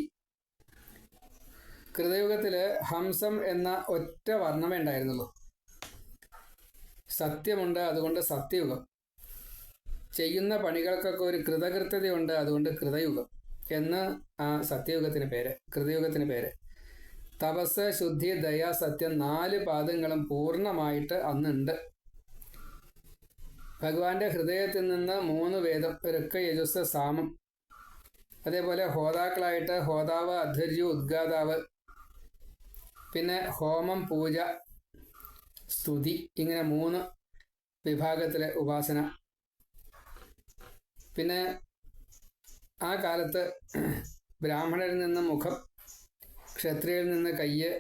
കൃതയുഗത്തിൽ ഹംസം എന്ന ഒറ്റ വർണ്ണമേ ഉണ്ടായിരുന്നുള്ളൂ. സത്യമുണ്ട്, അതുകൊണ്ട് സത്യയുഗം. ചെയ്യുന്ന പണികൾക്കൊക്കെ ഒരു കൃതകൃത്യതയുണ്ട്, അതുകൊണ്ട് കൃതയുഗം എന്ന് ആ സത്യയുഗത്തിന് പേര്, കൃതയുഗത്തിന് പേര്. തപസ്, ശുദ്ധി, ദയ, സത്യം 4 പാദങ്ങളും പൂർണ്ണമായിട്ട് അന്നുണ്ട്. ഭഗവാന്റെ ഹൃദയത്തിൽ നിന്ന് 3 വേദം, ഋക്ക്, യജുസ്, സാമം. അതേപോലെ ഹോതാക്കളായിട്ട് ഹോതാവ്, അധ്വർയു, ഉദ്ഗാതാവ്. പിന്നെ ഹോമം, പൂജ, സ്തുതി, ഇങ്ങനെ 3 വിഭാഗത്തിലെ ഉപാസന. പിന്നെ ആ കാലത്ത് ബ്രാഹ്മണരിൽ നിന്ന് മുഖം, ക്ഷത്രിയരിൽ നിന്ന് കയ്യ്,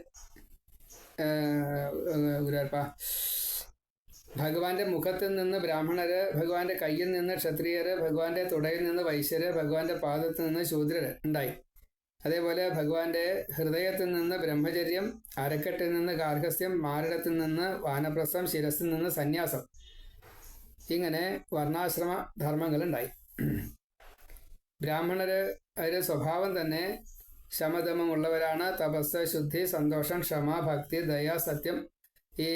ഭഗവാന്റെ മുഖത്തിൽ നിന്ന് ബ്രാഹ്മണര്, ഭഗവാന്റെ കയ്യിൽ നിന്ന് ക്ഷത്രിയര്, ഭഗവാന്റെ തുടയിൽ നിന്ന് വൈശ്യര്, ഭഗവാന്റെ പാദത്തിൽ നിന്ന് ശൂദ്രര് ഉണ്ടായി. അതേപോലെ ഭഗവാന്റെ ഹൃദയത്തിൽ നിന്ന് ബ്രഹ്മചര്യം, അരക്കെട്ടിൽ നിന്ന് ഗാർഹസ്ഥ്യം, മാറിടത്തിൽ നിന്ന് വാനപ്രസ്ഥം, ശിരസിൽ നിന്ന് സന്യാസം. ഇങ്ങനെ വർണ്ണാശ്രമ ധർമ്മങ്ങളുണ്ടായി. ബ്രാഹ്മണര് അവരുടെ സ്വഭാവം തന്നെ ശമദമമുള്ളവരാണ്. തപസ്, ശുദ്ധി, സന്തോഷം, ക്ഷമ, ഭക്തി, ദയ, സത്യം, ഈ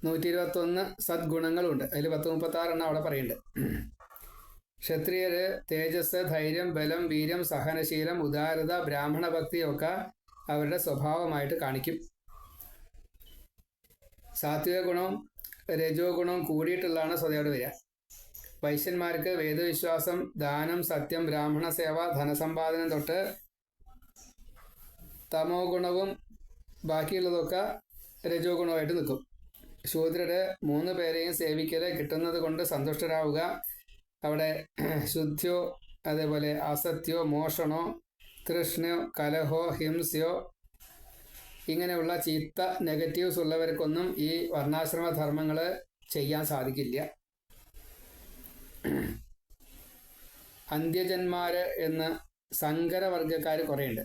121 സദ്ഗുണങ്ങളുണ്ട്. അതിൽ 1036 അവിടെ പറയുന്നുണ്ട്. ക്ഷത്രിയര് തേജസ്, ധൈര്യം, ബലം, വീര്യം, സഹനശീലം, ഉദാരത, ബ്രാഹ്മണ ഭക്തിയൊക്കെ അവരുടെ സ്വഭാവമായിട്ട് കാണിക്കും. സാത്വിക ഗുണവും രജോ ഗുണവും കൂടിയിട്ടുള്ളതാണ് സ്വതയോട് വരിക. വൈശ്യന്മാർക്ക് വേദവിശ്വാസം, ദാനം, സത്യം, ബ്രാഹ്മണ സേവ, ധനസമ്പാദനം തൊട്ട് തമോ ഗുണവും ബാക്കിയുള്ളതൊക്കെ രജോ ഗുണമായിട്ട് നിൽക്കും. ശൂദ്രര് 3 പേരെയും സേവിക്കല്, കിട്ടുന്നത് കൊണ്ട് സന്തുഷ്ടരാവുക, അവിടെ ശുദ്ധിയോ അതേപോലെ അസത്യോ, മോഷണോ, തൃഷ്ണയോ, കലഹോ, ഹിംസയോ ഇങ്ങനെയുള്ള ചീത്ത നെഗറ്റീവ്സ് ഉള്ളവർക്കൊന്നും ഈ വർണ്ണാശ്രമ ധർമ്മങ്ങൾ ചെയ്യാൻ സാധിക്കില്ല. അന്ത്യജന്മാര് എന്ന് സങ്കരവർഗക്കാർ കുറേയുണ്ട്.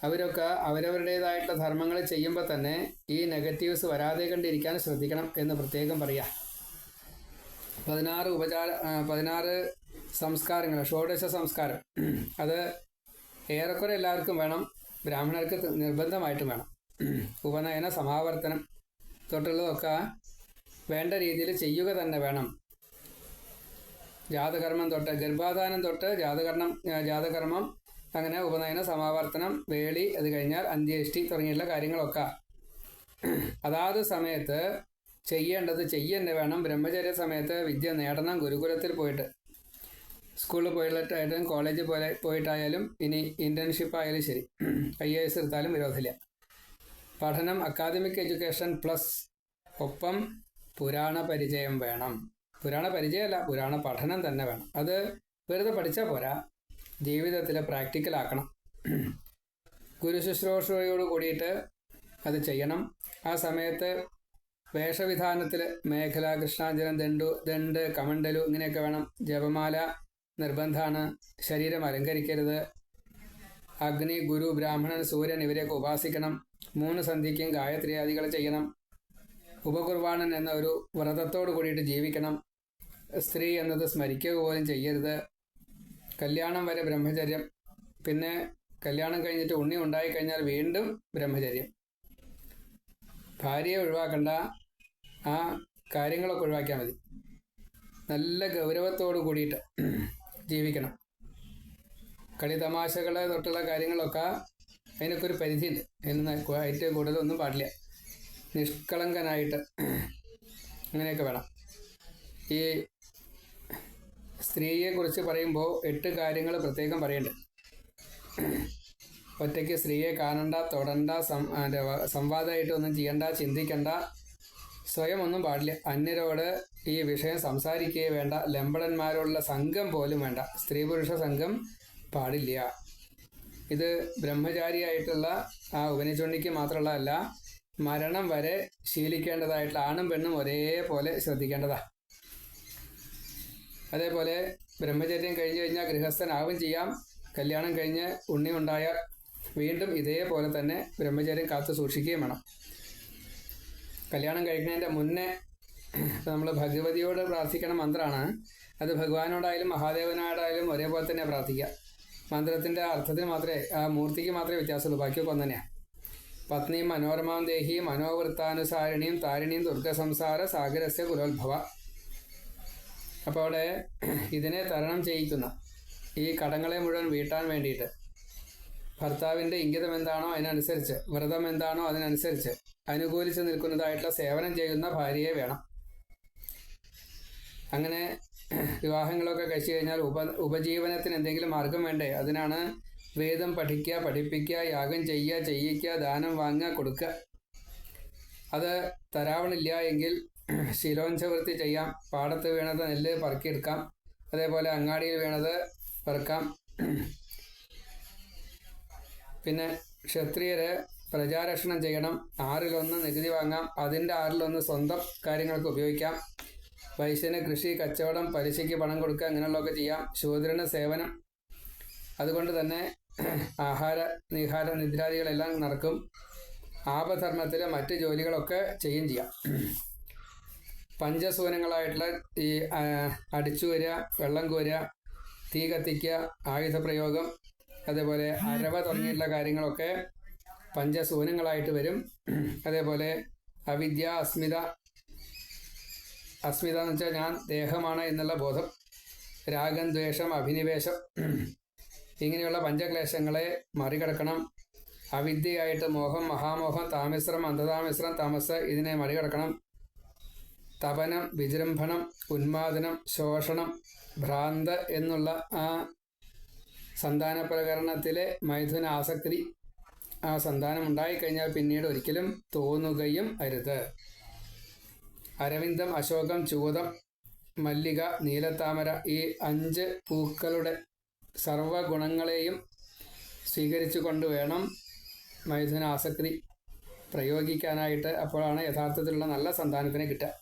അവരൊക്കെ അവരവരുടേതായിട്ടുള്ള ധർമ്മങ്ങൾ ചെയ്യുമ്പോൾ തന്നെ ഈ നെഗറ്റീവ്സ് വരാതെ കണ്ടിരിക്കാൻ ശ്രദ്ധിക്കണം എന്ന് പ്രത്യേകം പറയാം. 16 സംസ്കാരങ്ങൾ, ഷോഡശ സംസ്കാരം, അത് ഏറെക്കുറെ എല്ലാവർക്കും വേണം. ബ്രാഹ്മണർക്ക് നിർബന്ധമായിട്ടും വേണം. ഉപനയന സമാവർത്തനം തൊട്ടുള്ളതൊക്കെ വേണ്ട രീതിയിൽ ചെയ്യുക തന്നെ വേണം. ജാതകർമ്മം തൊട്ട്, ഗർഭാധാനം തൊട്ട് ജാതകർമ്മം, അങ്ങനെ ഉപനയന സമാവർത്തനം, വേളി, അത് കഴിഞ്ഞാൽ അന്ത്യേഷ്ടി തുടങ്ങിയുള്ള കാര്യങ്ങളൊക്കെ അതാത് സമയത്ത് ചെയ്യേണ്ടത് ചെയ്യന്നെ വേണം. ബ്രഹ്മചര്യ സമയത്ത് വിദ്യ നേടണം. ഗുരുകുലത്തിൽ പോയിട്ട്, സ്കൂളിൽ പോയിട്ടായാലും കോളേജിൽ പോയിട്ടായാലും ഇനി ഇൻറ്റേൺഷിപ്പ് ആയാലും ശരി, IAS എടുത്താലും വിരോധമില്ല. പഠനം അക്കാദമിക് എഡ്യൂക്കേഷൻ പ്ലസ് ഒപ്പം പുരാണ പരിചയം വേണം. പുരാണ പരിചയമല്ല, പുരാണ പഠനം തന്നെ വേണം. അത് വെറുതെ പഠിച്ചാൽ പോരാ, ജീവിതത്തിൽ പ്രാക്ടിക്കലാക്കണം. ഗുരുശുശ്രൂഷയോട് കൂടിയിട്ട് അത് ചെയ്യണം. ആ സമയത്ത് വേഷവിധാനത്തിൽ മേഖല, കൃഷ്ണാഞ്ജനം, ദണ്ട്, കമണ്ടലു ഇങ്ങനെയൊക്കെ വേണം. ജപമാല നിർബന്ധമാണ്. ശരീരം അലങ്കരിക്കരുത്. അഗ്നി, ഗുരു, ബ്രാഹ്മണൻ, സൂര്യൻ ഇവരെയൊക്കെ ഉപാസിക്കണം. 3 സന്ധ്യയ്ക്കും ഗായത്രിയാദികൾ ചെയ്യണം. ഉപകുർബാനൻ എന്ന ഒരു വ്രതത്തോട് കൂടിയിട്ട് ജീവിക്കണം. സ്ത്രീ എന്നത് സ്മരിക്കുക പോലും ചെയ്യരുത്. കല്യാണം വരെ ബ്രഹ്മചര്യം. പിന്നെ കല്യാണം കഴിഞ്ഞിട്ട് ഉണ്ണി ഉണ്ടായിക്കഴിഞ്ഞാൽ വീണ്ടും ബ്രഹ്മചര്യം. ഭാര്യയെ ഒഴിവാക്കണ്ട, ആ കാര്യങ്ങളൊക്കെ ഒഴിവാക്കിയാൽ മതി. നല്ല ഗൗരവത്തോടു കൂടിയിട്ട് ജീവിക്കണം. കളിതമാശകൾ തൊട്ടുള്ള കാര്യങ്ങളൊക്കെ അതിനൊക്കെ ഒരു പരിധിയുണ്ട്. അതിന് ഏറ്റവും കൂടുതലൊന്നും പാടില്ല. നിഷ്കളങ്കനായിട്ട് അങ്ങനെയൊക്കെ വേണം. ഈ സ്ത്രീയെക്കുറിച്ച് പറയുമ്പോൾ 8 കാര്യങ്ങൾ പ്രത്യേകം പറയുന്നുണ്ട്. ഒറ്റയ്ക്ക് സ്ത്രീയെ കാണണ്ട, തൊടണ്ട, സംവാദമായിട്ടൊന്നും ചെയ്യണ്ട, ചിന്തിക്കണ്ട, സ്വയം ഒന്നും പാടില്ല. അന്യരോട് ഈ വിഷയം സംസാരിക്കുകയേ വേണ്ട. ലംബടന്മാരോടുള്ള സംഘം പോലും വേണ്ട. സ്ത്രീ പുരുഷ സംഘം പാടില്ല. ഇത് ബ്രഹ്മചാരിയായിട്ടുള്ള ആ ഉപനിചൊണ്ണിക്ക് മാത്രമുള്ളതല്ല, മരണം വരെ ശീലിക്കേണ്ടതായിട്ടുള്ള ആണും പെണ്ണും ഒരേപോലെ ശ്രദ്ധിക്കേണ്ടതാണ്. അതേപോലെ ബ്രഹ്മചര്യം കഴിഞ്ഞു കഴിഞ്ഞാൽ ഗൃഹസ്ഥനാവും ചെയ്യാം. കല്യാണം കഴിഞ്ഞ് ഉണ്ണി ഉണ്ടായാൽ വീണ്ടും ഇതേപോലെ തന്നെ ബ്രഹ്മചര്യം കാത്തു സൂക്ഷിക്കുകയും വേണം. കല്യാണം കഴിക്കുന്നതിൻ്റെ മുന്നേ നമ്മൾ ഭഗവതിയോട് പ്രാർത്ഥിക്കണ മന്ത്രമാണ്. അത് ഭഗവാനോടായാലും മഹാദേവനോടായാലും ഒരേപോലെ തന്നെ പ്രാർത്ഥിക്കുക. മന്ത്രത്തിൻ്റെ അർത്ഥത്തിന് മാത്രമേ, ആ മൂർത്തിക്ക് മാത്രമേ വ്യത്യാസമുള്ളൂ. ബാക്കിയൊക്കെ ഒന്ന് തന്നെയാണ്. പത്നിയും മനോരമാം ദേഹി മനോവൃത്താനുസാരിണിയും താരിണിയും ദുർഗസംസാര സാഗരസ്യ കുലോത്ഭവ. അപ്പോൾ അവിടെ ഇതിനെ തരണം ചെയ്യിക്കുന്ന, ഈ കടങ്ങളെ മുഴുവൻ വീട്ടാൻ വേണ്ടിയിട്ട് ഭർത്താവിൻ്റെ ഇംഗിതം എന്താണോ അതിനനുസരിച്ച്, വ്രതം എന്താണോ അതിനനുസരിച്ച് അനുകൂലിച്ച് നിൽക്കുന്നതായിട്ടുള്ള സേവനം ചെയ്യുന്ന ഭാര്യയെ വേണം. അങ്ങനെ വിവാഹങ്ങളൊക്കെ കഴിച്ചു കഴിഞ്ഞാൽ ഉപജീവനത്തിന് എന്തെങ്കിലും മാർഗം വേണ്ടേ? അതിനാണ് വേദം പഠിക്കുക, പഠിപ്പിക്കുക, യാഗം ചെയ്യുക, ചെയ്യിക്കുക, ദാനം വാങ്ങുക, കൊടുക്കുക. അത് തരാവണില്ല എങ്കിൽ ശിലോഞ്ചവൃത്തി ചെയ്യാം. പാടത്ത് വീണത് നെല്ല് പറക്കിയെടുക്കാം. അതേപോലെ അങ്ങാടിയിൽ വീണത് പെറുക്കാം. പിന്നെ ക്ഷത്രിയര് പ്രജാരക്ഷണം ചെയ്യണം. 1/6 നികുതി വാങ്ങാം. അതിൻ്റെ 1/6 സ്വന്തം കാര്യങ്ങൾക്ക് ഉപയോഗിക്കാം. വൈശ്യന് കൃഷി, കച്ചവടം, പലിശയ്ക്ക് പണം കൊടുക്കുക, അങ്ങനെയുള്ളതൊക്കെ ചെയ്യാം. ശൂദ്രന് സേവനം. അതുകൊണ്ട് തന്നെ ആഹാര, നിഹാര, നിദ്രാദികളെല്ലാം നടക്കും. ആപധർമ്മത്തിൽ മറ്റ് ജോലികളൊക്കെ ചെയ്യാം. പഞ്ചസൂനങ്ങളായിട്ടുള്ള ഈ അടിച്ചു വരിക, വെള്ളം കോരുക, തീ കത്തിക്കുക, ആയുധപ്രയോഗം, അതേപോലെ അരവ തുടങ്ങിയിട്ടുള്ള കാര്യങ്ങളൊക്കെ പഞ്ചസൂനങ്ങളായിട്ട് വരും. അതേപോലെ അവിദ്യ, അസ്മിത എന്ന് വെച്ചാൽ ഞാൻ ദേഹമാണ് എന്നുള്ള ബോധം, രാഗം, ദ്വേഷം, അഭിനിവേശം, ഇങ്ങനെയുള്ള പഞ്ചക്ലേശങ്ങളെ മറികടക്കണം. അവിദ്യയായിട്ട് മോഹം, മഹാമോഹം, താമിശ്രം, അന്ധതാമിശ്രം, തമസ് ഇതിനെ മറികടക്കണം. തപനം, വിജൃംഭണം, ഉന്മാദനം, ശോഷണം, ഭ്രാന്ത് എന്നുള്ള ആ സന്താന പ്രകരണത്തിലെ മൈഥുന ആസക്തി ആ സന്താനം ഉണ്ടായിക്കഴിഞ്ഞാൽ പിന്നീട് ഒരിക്കലും തോന്നുകയും അരുത്. അരവിന്ദം, അശോകം, ചൂതം, മല്ലിക, നീലത്താമര ഈ 5 പൂക്കളുടെ സർവഗുണങ്ങളെയും സ്വീകരിച്ചു കൊണ്ട് വേണം മൈഥുന ആസക്തി പ്രയോഗിക്കാനായിട്ട്. അപ്പോഴാണ് യഥാർത്ഥത്തിലുള്ള നല്ല സന്താനത്തിനെ കിട്ടുക.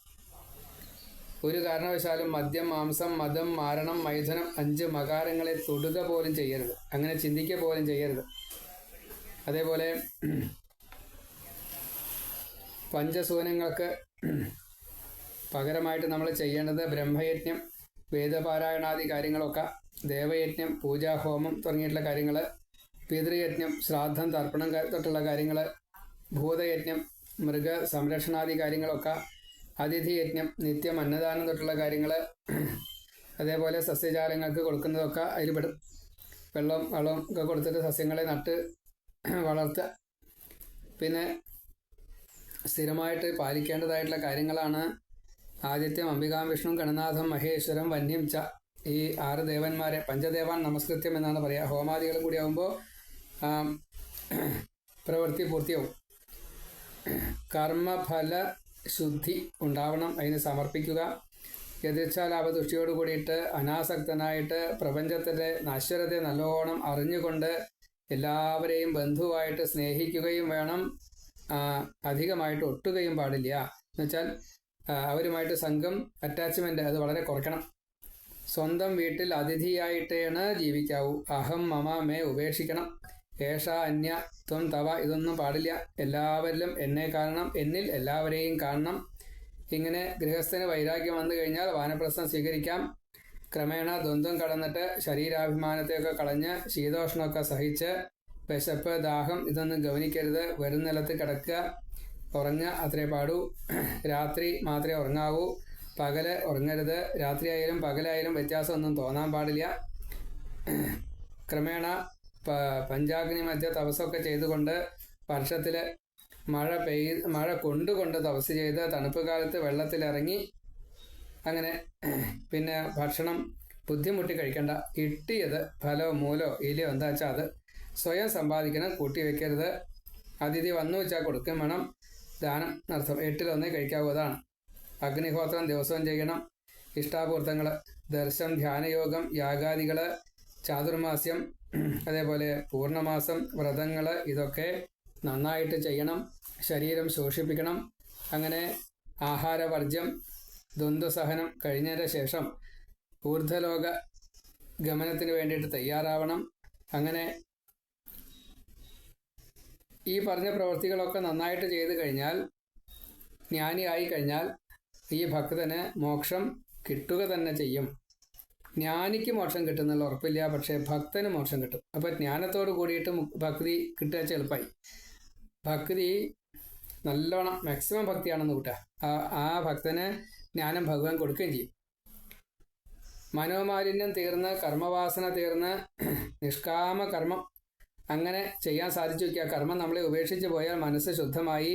ഒരു കാരണവശാലും മദ്യം, മാംസം, മദം, മാരണം, മൈഥുനം 5 മകാരങ്ങളെ തൊടുക പോലും ചെയ്യരുത്. അങ്ങനെ ചിന്തിക്കുക പോലും ചെയ്യരുത്. അതേപോലെ പഞ്ചസൂനങ്ങൾക്ക് പകരമായിട്ട് നമ്മൾ ചെയ്യേണ്ടത് ബ്രഹ്മയജ്ഞം, വേദപാരായണാദി കാര്യങ്ങളൊക്കെ, ദേവയജ്ഞം, പൂജാഹോമം തുടങ്ങിയിട്ടുള്ള കാര്യങ്ങൾ, പിതൃയജ്ഞം, ശ്രാദ്ധം, തർപ്പണം തൊട്ടുള്ള കാര്യങ്ങൾ, ഭൂതയജ്ഞം, മൃഗ സംരക്ഷണാദി കാര്യങ്ങളൊക്കെ, അതിഥിയജ്ഞം, നിത്യം അന്നദാനം തൊട്ടുള്ള കാര്യങ്ങൾ, അതേപോലെ സസ്യജാലങ്ങൾക്ക് കൊടുക്കുന്നതൊക്കെ അതിൽ പെടും. വെള്ളം ഒക്കെ കൊടുത്തിട്ട് സസ്യങ്ങളെ നട്ട് വളർത്തുക. പിന്നെ സ്ഥിരമായിട്ട് പാലിക്കേണ്ടതായിട്ടുള്ള കാര്യങ്ങളാണ് ആദിത്യം, അംബികാം, വിഷ്ണു, ഗണനാഥം, മഹേശ്വരം, വന്യം ച ഈ 6 ദേവന്മാരെ പഞ്ചദേവാൻ നമസ്കൃത്യം എന്നാണ് പറയുക. ഹോമാദികളും കൂടി ആകുമ്പോൾ പ്രവൃത്തി പൂർത്തിയാവും. കർമ്മഫല ശുദ്ധി ഉണ്ടാവണം, അതിന് സമർപ്പിക്കുക. യഥേച്ഛാലാഭദൃഷ്ടിയോട് കൂടിയിട്ട് അനാസക്തനായിട്ട് പ്രപഞ്ചത്തിൻ്റെ നശ്വരത്തെ നല്ലോണം അറിഞ്ഞുകൊണ്ട് എല്ലാവരെയും ബന്ധുവായിട്ട് സ്നേഹിക്കുകയും വേണം. അധികമായിട്ട് ഒട്ടുകയും പാടില്ല. എന്നുവെച്ചാൽ അവരുമായിട്ട് സംഘം അറ്റാച്ച്മെൻറ്റ് അത് വളരെ കുറയ്ക്കണം. സ്വന്തം വീട്ടിൽ അതിഥിയായിട്ടാണ് ജീവിക്കാവൂ. അഹം മമ മേ ഉപേക്ഷിക്കണം. ഏഷ അന്യ ത്വം തവ ഇതൊന്നും പാടില്ല. എല്ലാവരിലും എന്നെ കാണണം, എന്നിൽ എല്ലാവരെയും കാണണം. ഇങ്ങനെ ഗൃഹസ്ഥന് വൈരാഗ്യം വന്നു കഴിഞ്ഞാൽ വാനപ്രസ്ഥം സ്വീകരിക്കാം. ക്രമേണ ദ്വന്ദ്വം കടന്നിട്ട് ശരീരാഭിമാനത്തെയൊക്കെ കളഞ്ഞ് ശീതോഷ്ണമൊക്കെ സഹിച്ച് വിശപ്പ്, ദാഹം ഇതൊന്നും ഗവനിക്കരുത്. വരും നിലത്ത് കിടക്കുക, ഉറങ്ങുക, അത്രേ പാടൂ. രാത്രി മാത്രമേ ഉറങ്ങാവൂ, പകല് ഉറങ്ങരുത്. രാത്രിയായാലും പകലായാലും വ്യത്യാസമൊന്നും തോന്നാൻ പാടില്ല. ക്രമേണ പഞ്ചാഗ്നി മധ്യ തപസ്സൊക്കെ ചെയ്തുകൊണ്ട് വർഷത്തിൽ മഴ കൊണ്ടുകൊണ്ട് തപസ് ചെയ്ത് തണുപ്പ് കാലത്ത് വെള്ളത്തിലിറങ്ങി അങ്ങനെ പിന്നെ ഭക്ഷണം ബുദ്ധിമുട്ടി കഴിക്കേണ്ട. കിട്ടിയത് ഫലോ മൂലോ ഇലയോ എന്താ വെച്ചാൽ അത് സ്വയം സമ്പാദിക്കണം, കൂട്ടി വയ്ക്കരുത്. അതിഥി വന്നു വെച്ചാൽ കൊടുക്കും വേണം. ദാനം നടത്തും. 8-1 കഴിക്കാവൂ. അതാണ്. അഗ്നിഹോത്രം ദിവസവും ചെയ്യണം. ഇഷ്ടാപൂർത്തങ്ങൾ, ദർശനം, ധ്യാനയോഗം, യാഗാദികൾ, ചാതുർമാസ്യം, അതേപോലെ പൂർണ്ണമാസം, വ്രതങ്ങൾ ഇതൊക്കെ നന്നായിട്ട് ചെയ്യണം. ശരീരം ശോഷിപ്പിക്കണം. അങ്ങനെ ആഹാരവർജ്യം, ദ്വന്ദ്വസഹനം കഴിഞ്ഞതിന് ശേഷം ഊർധ്വലോക ഗമനത്തിന് വേണ്ടിയിട്ട് തയ്യാറാവണം. അങ്ങനെ ഈ പറഞ്ഞ പ്രവൃത്തികളൊക്കെ നന്നായിട്ട് ചെയ്തു കഴിഞ്ഞാൽ, ജ്ഞാനിയായി കഴിഞ്ഞാൽ ഈ ഭക്തന് മോക്ഷം കിട്ടുക തന്നെ ചെയ്യും. ജ്ഞാനിക്ക് മോക്ഷം കിട്ടുന്നുള്ള ഉറപ്പില്ല, പക്ഷേ ഭക്തന് മോക്ഷം കിട്ടും. അപ്പോൾ ജ്ഞാനത്തോട് കൂടിയിട്ട് ഭക്തി കിട്ടുക എളുപ്പമായി. ഭക്തി നല്ലോണം മാക്സിമം ഭക്തിയാണെന്ന് കൂട്ടുക. ആ ഭക്തന് ജ്ഞാനം ഭഗവാൻ കൊടുക്കുകയും ചെയ്യും. മനോമാലിന്യം തീർന്ന് കർമ്മവാസന തീർന്ന് നിഷ്കാമ കർമ്മം അങ്ങനെ ചെയ്യാൻ സാധിച്ചു വയ്ക്കുക. കർമ്മം നമ്മളെ ഉപേക്ഷിച്ച് പോയാൽ മനസ്സ് ശുദ്ധമായി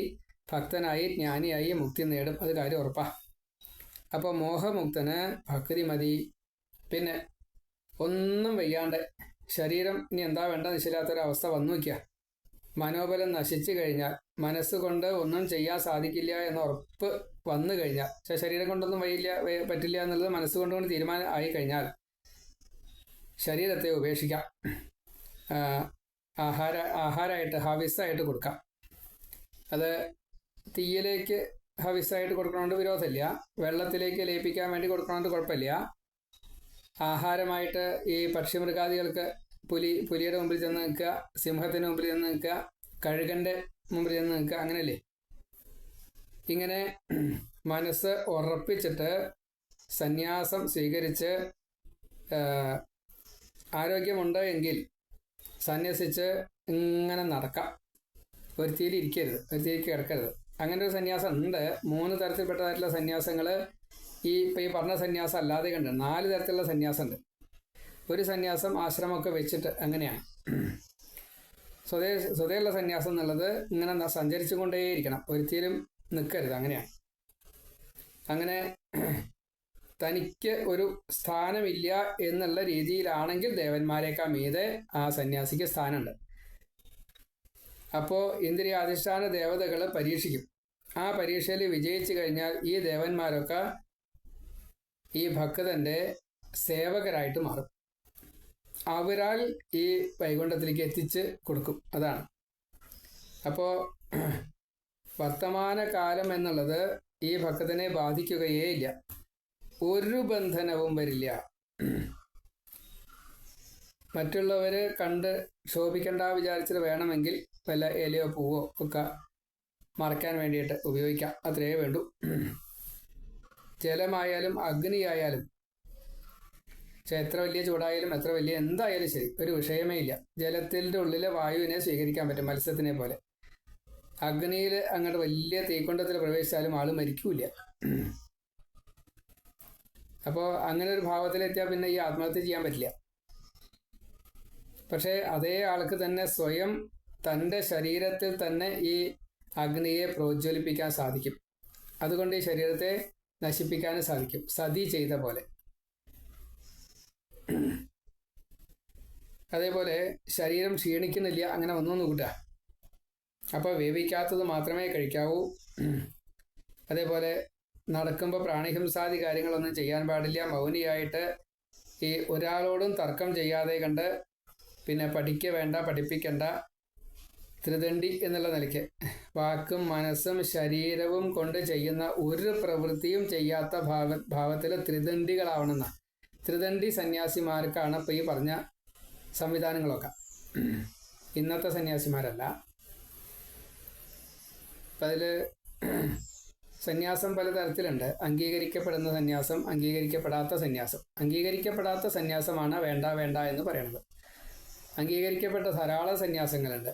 ഭക്തനായി ജ്ഞാനിയായി മുക്തി നേടും. അത് കാര്യം ഉറപ്പാണ്. അപ്പോൾ മോഹമുക്തന് ഭക്തി മതി. പിന്നെ ഒന്നും വയ്യാണ്ട് ശരീരം ഇനി എന്താ വേണ്ട നിശ്ചയില്ലാത്തൊരവസ്ഥ വന്നു വയ്ക്കുക. മനോബലം നശിച്ചു കഴിഞ്ഞാൽ, മനസ്സുകൊണ്ട് ഒന്നും ചെയ്യാൻ സാധിക്കില്ല എന്ന ഉറപ്പ് വന്നു കഴിഞ്ഞാൽ, ശരീരം കൊണ്ടൊന്നും പറ്റില്ല എന്നുള്ളത് മനസ്സുകൊണ്ടുകൊണ്ട് തീരുമാനം ആയി കഴിഞ്ഞാൽ ശരീരത്തെ ഉപേക്ഷിക്കാം. ആഹാരമായിട്ട് ഹവിസായിട്ട് കൊടുക്കാം. അത് തീയിലേക്ക് ഹവിസായിട്ട് കൊടുക്കണോണ്ട് വിരോധമില്ല. വെള്ളത്തിലേക്ക് ലയിപ്പിക്കാൻ വേണ്ടി കൊടുക്കണോണ്ട് കുഴപ്പമില്ല. ആഹാരമായിട്ട് ഈ പക്ഷിമൃഗാദികൾക്ക് പുലിയുടെ മുമ്പിൽ ചെന്ന് നിൽക്കുക, സിംഹത്തിന് മുമ്പിൽ ചെന്ന് നിൽക്കുക, കഴുകൻ്റെ മുമ്പിൽ ചെന്ന് നിൽക്കുക, അങ്ങനെയല്ലേ. ഇങ്ങനെ മനസ്സ് ഉറപ്പിച്ചിട്ട് സന്യാസം സ്വീകരിച്ച് ആരോഗ്യമുണ്ട് എങ്കിൽ സന്യസിച്ച് ഇങ്ങനെ നടക്കാം. ഒരു തീയിൽ ഇരിക്കരുത്, ഒരു തീയിലേക്ക് കിടക്കരുത്. അങ്ങനെ ഒരു സന്യാസം ഉണ്ട്. 3 തരത്തിൽപ്പെട്ടതായിട്ടുള്ള സന്യാസങ്ങൾ ഇപ്പം ഈ പറഞ്ഞ സന്യാസം അല്ലാതെ കണ്ട് 4 തരത്തിലുള്ള സന്യാസം ഉണ്ട്. ഒരു സന്യാസം ആശ്രമമൊക്കെ വെച്ചിട്ട് അങ്ങനെയാണ്. സ്വതയുള്ള സന്യാസം എന്നുള്ളത് ഇങ്ങനെ സഞ്ചരിച്ചു കൊണ്ടേയിരിക്കണം, ഒരിക്കലും നിൽക്കരുത്. അങ്ങനെയാണ്. അങ്ങനെ തനിക്ക് ഒരു സ്ഥാനമില്ല എന്നുള്ള രീതിയിലാണെങ്കിൽ ദേവന്മാരെക്കാൾ മീതെ ആ സന്യാസിക്ക് സ്ഥാനമുണ്ട്. അപ്പോൾ ഇന്ദ്രിയാധിഷ്ഠാന ദേവതകൾ പരീക്ഷിക്കും. ആ പരീക്ഷയിൽ വിജയിച്ചു കഴിഞ്ഞാൽ ഈ ദേവന്മാരൊക്കെ ഈ ഭക്തന്റെ സേവകരായിട്ട് മാറും. അവരാൽ ഈ വൈകുണ്ഠത്തിലേക്ക് എത്തിച്ച് കൊടുക്കും. അതാണ്. അപ്പോൾ വർത്തമാന കാലം എന്നുള്ളത് ഈ ഭക്തനെ ബാധിക്കുകയേ ഇല്ല. ഒരു ബന്ധനവും വരില്ല. മറ്റുള്ളവർ കണ്ട് ശോഭിക്കണ്ട വിചാരിച്ചിട്ട് വേണമെങ്കിൽ വല്ല ഇലയോ പൂവോ ഒക്കെ മറയ്ക്കാൻ വേണ്ടിയിട്ട് ഉപയോഗിക്കാം. അത്രയേ വേണ്ടൂ. ജലമായാലും അഗ്നിയായാലും എത്ര വലിയ ചൂടായാലും എത്ര വലിയ എന്തായാലും ശരി, ഒരു വിഷയമേ ഇല്ല. ജലത്തിൻ്റെ ഉള്ളിലെ വായുവിനെ സ്വീകരിക്കാൻ പറ്റും, മത്സ്യത്തിനെ പോലെ. അഗ്നിയിൽ അങ്ങോട്ട് വലിയ തീക്കൊണ്ടത്തിൽ പ്രവേശിച്ചാലും ആൾ മരിക്കൂല. അപ്പോൾ അങ്ങനെ ഒരു ഭാവത്തിലെത്തിയാൽ പിന്നെ ഈ ആത്മഹത്യ ചെയ്യാൻ പറ്റില്ല. പക്ഷേ അതേ ആൾക്ക് തന്നെ സ്വയം തൻ്റെ ശരീരത്തിൽ തന്നെ ഈ അഗ്നിയെ പ്രോജ്വലിപ്പിക്കാൻ സാധിക്കും. അതുകൊണ്ട് ഈ ശരീരത്തെ നശിപ്പിക്കാനും സാധിക്കും, സതി ചെയ്ത പോലെ. അതേപോലെ ശരീരം ക്ഷീണിക്കുന്നില്ല, അങ്ങനെ ഒന്നൊന്നു കൂട്ടുക. അപ്പോൾ വേവിക്കാത്തത് മാത്രമേ കഴിക്കാവൂ. അതേപോലെ നടക്കുമ്പോൾ പ്രാണിഹിംസാദി കാര്യങ്ങളൊന്നും ചെയ്യാൻ പാടില്ല. മൗനിയായിട്ട് ഈ ഒരാളോടും തർക്കം ചെയ്യാതെ കണ്ട് പിന്നെ പഠിക്കുക വേണ്ട, പഠിപ്പിക്കണ്ട. ത്രിദണ്ഡി എന്നുള്ള നിലയ്ക്ക് വാക്കും മനസ്സും ശരീരവും കൊണ്ട് ചെയ്യുന്ന ഒരു പ്രവൃത്തിയും ചെയ്യാത്ത ഭാവത്തിൽ ത്രിദണ്ഡികളാവണമെന്ന ത്രിദണ്ഡി സന്യാസിമാർക്കാണ് ഇപ്പോൾ ഈ പറഞ്ഞ സംവിധാനങ്ങളൊക്കെ. ഇന്നത്തെ സന്യാസിമാരല്ല. അപ്പം അതിൽ സന്യാസം പലതരത്തിലുണ്ട്. അംഗീകരിക്കപ്പെടുന്ന സന്യാസം, അംഗീകരിക്കപ്പെടാത്ത സന്യാസം. അംഗീകരിക്കപ്പെടാത്ത സന്യാസമാണ് വേണ്ട വേണ്ട എന്ന് പറയുന്നത്. അംഗീകരിക്കപ്പെട്ട ധാരാളം സന്യാസങ്ങളുണ്ട്.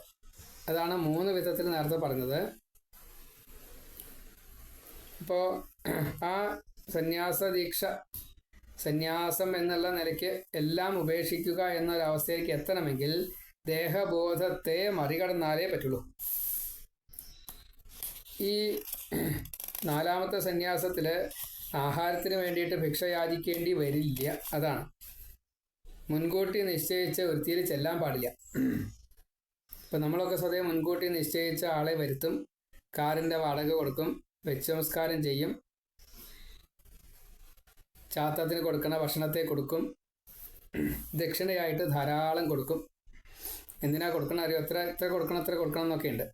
അതാണ് 3 വിധത്തിൽ നേരത്തെ പറഞ്ഞത്. അപ്പോൾ ആ സന്യാസ ദീക്ഷ, സന്യാസം എന്നുള്ള നിലയ്ക്ക് എല്ലാം ഉപേക്ഷിക്കുക എന്നൊരവസ്ഥയിലേക്ക് എത്തണമെങ്കിൽ ദേഹബോധത്തെ മറികടന്നാലേ പറ്റുള്ളൂ. ഈ 4ാമത്തെ സന്യാസത്തിൽ ആഹാരത്തിന് വേണ്ടിയിട്ട് ഭിക്ഷ യാചിക്കേണ്ടി വരില്ല. അതാണ്. മുൻകൂട്ടി നിശ്ചയിച്ച വൃത്തിയിൽ ചെല്ലാൻ പാടില്ല. ഇപ്പം നമ്മളൊക്കെ സ്വതവേ മുൻകൂട്ടി നിശ്ചയിച്ച ആളെ വരുത്തും, കാറിൻ്റെ വാടക കൊടുക്കും, വെച്ചനമസ്കാരം ചെയ്യും, ചാത്തത്തിന് കൊടുക്കണ ഭക്ഷണത്തെ കൊടുക്കും, ദക്ഷിണയായിട്ട് ധാരാളം കൊടുക്കും. എന്തിനാ കൊടുക്കണം അറിയോ? എത്ര കൊടുക്കണം എന്നൊക്കെ ഉണ്ട്.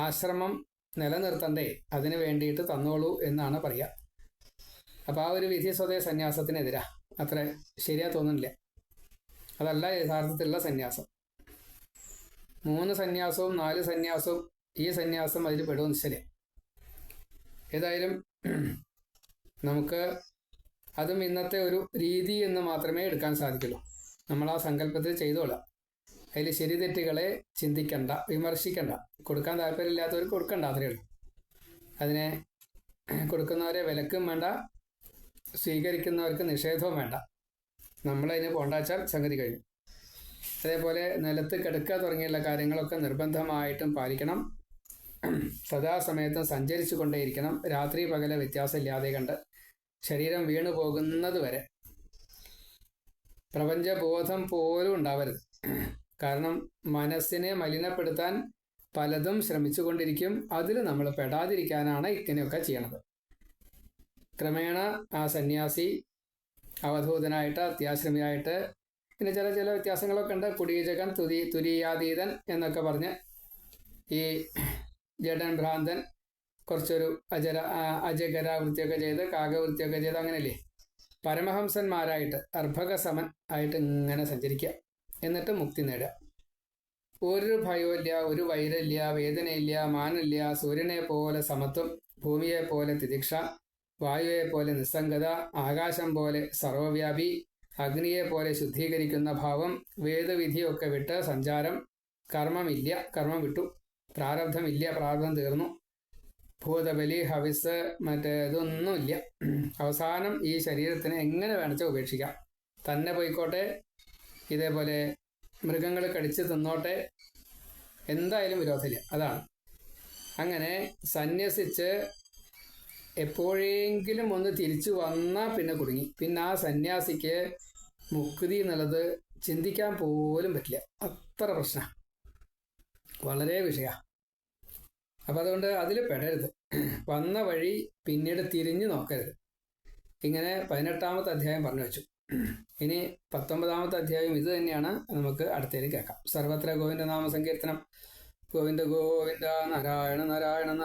ആശ്രമം നിലനിർത്തണ്ടേ, അതിന് വേണ്ടിയിട്ട് തന്നോളൂ എന്നാണ് പറയുക. അപ്പോൾ ആ ഒരു വിധി സ്വതേ സന്യാസത്തിനെതിരാ. അത്ര ശരിയാ തോന്നുന്നില്ല. അതല്ല യഥാർത്ഥത്തിലുള്ള സന്യാസം. 3 സന്യാസവും 4 സന്യാസവും ഈ സന്യാസം അതിൽ പെടുമെന്ന് ശരി. ഏതായാലും നമുക്ക് അതും ഇന്നത്തെ ഒരു രീതി എന്ന് മാത്രമേ എടുക്കാൻ സാധിക്കുള്ളൂ. നമ്മൾ ആ സങ്കല്പത്തിൽ ചെയ്തോളാം. അതിൽ ശരി തെറ്റുകളെ ചിന്തിക്കണ്ട, വിമർശിക്കണ്ട. കൊടുക്കാൻ താല്പര്യമില്ലാത്തവർക്ക് കൊടുക്കണ്ട, അത്രയേ ഉള്ളൂ. അതിനെ കൊടുക്കുന്നവരെ വിലക്കും വേണ്ട, സ്വീകരിക്കുന്നവർക്ക് നിഷേധവും വേണ്ട. നമ്മളതിന് പോണ്ടാച്ചാൽ സംഗതി കഴിഞ്ഞു. അതേപോലെ നിലത്ത് കിടക്കുക തുടങ്ങിയുള്ള കാര്യങ്ങളൊക്കെ നിർബന്ധമായിട്ടും പാലിക്കണം. സദാസമയത്തും സഞ്ചരിച്ചു കൊണ്ടേയിരിക്കണം. രാത്രി പകല് വ്യത്യാസമില്ലാതെ കണ്ട് ശരീരം വീണു പോകുന്നത് വരെ പ്രപഞ്ചബോധം പോലും ഉണ്ടാവരുത്. കാരണം മനസ്സിനെ മലിനപ്പെടുത്താൻ പലതും ശ്രമിച്ചു കൊണ്ടിരിക്കും. അതിൽ നമ്മൾ പെടാതിരിക്കാനാണ് ഇങ്ങനെയൊക്കെ ചെയ്യണത്. ക്രമേണ ആ സന്യാസി അവധൂതനായിട്ട്, അത്യാശ്രമിയായിട്ട്, പിന്നെ ചില വ്യത്യാസങ്ങളൊക്കെ ഉണ്ട്. കുടീചകൻ, തുരീയാതീതൻ എന്നൊക്കെ പറഞ്ഞ് ഈ ജഡൻ ഭ്രാന്തൻ കുറച്ചൊരു അജഗര വൃത്തിയൊക്കെ ചെയ്ത്, കാകവൃത്തിയൊക്കെ ചെയ്ത്, അങ്ങനെയല്ലേ പരമഹംസന്മാരായിട്ട് അർഭകസമൻ ആയിട്ട് ഇങ്ങനെ സഞ്ചരിക്കുക. എന്നിട്ട് മുക്തി നേടുക. ഒരു ഭയമില്ല, ഒരു വൈരമില്ല, വേദനയില്ല, മാനില്ല. സൂര്യനെ പോലെ സമത്വം, ഭൂമിയെ പോലെ തിദിക്ഷ, വായുവെ പോലെ നിസ്സംഗത, ആകാശം പോലെ സർവവ്യാപി, അഗ്നിയെ പോലെ ശുദ്ധീകരിക്കുന്ന ഭാവം, വേദവിധിയൊക്കെ വിട്ട് സഞ്ചാരം, കർമ്മമില്ല, കർമ്മം വിട്ടു, പ്രാരബ്ധമില്ല, പ്രാരബ്ധം തീർന്നു, ഭൂതബലി, ഹവിസ്, ഇതൊന്നുമില്ല. അവസാനം ഈ ശരീരത്തിനെ എങ്ങനെ വേണിച്ചാൽ ഉപേക്ഷിക്കാം. തന്നെ പോയിക്കോട്ടെ, ഇതേപോലെ മൃഗങ്ങൾ കടിച്ച് തിന്നോട്ടെ, എന്തായാലും വിരോധമില്ല. അതാണ്. അങ്ങനെ സന്യസിച്ച് എപ്പോഴെങ്കിലും ഒന്ന് തിരിച്ചു വന്നാൽ പിന്നെ കുടുങ്ങി. പിന്നെ ആ സന്യാസിക്ക് മുക്തി എന്നുള്ളത് ചിന്തിക്കാൻ പോലും പറ്റില്ല. അത്ര പ്രശ്നം, വളരെ വിഷയ. അപ്പം അതുകൊണ്ട് അതിൽ പെടരുത്. വന്ന വഴി പിന്നീട് തിരിഞ്ഞു നോക്കരുത്. ഇങ്ങനെ 18ാമത്തെ അധ്യായം പറഞ്ഞു വെച്ചു. ഇനി 19ാമത്തെ അധ്യായം ഇത് തന്നെയാണ്. നമുക്ക് അടുത്തേക്ക് കേൾക്കാം. സർവത്ര ഗോവിന്ദ നാമ സങ്കീർത്തനം. ഗോവിന്ദ ഗോവിന്ദ നാരായണ നാരായണ നാരായണ.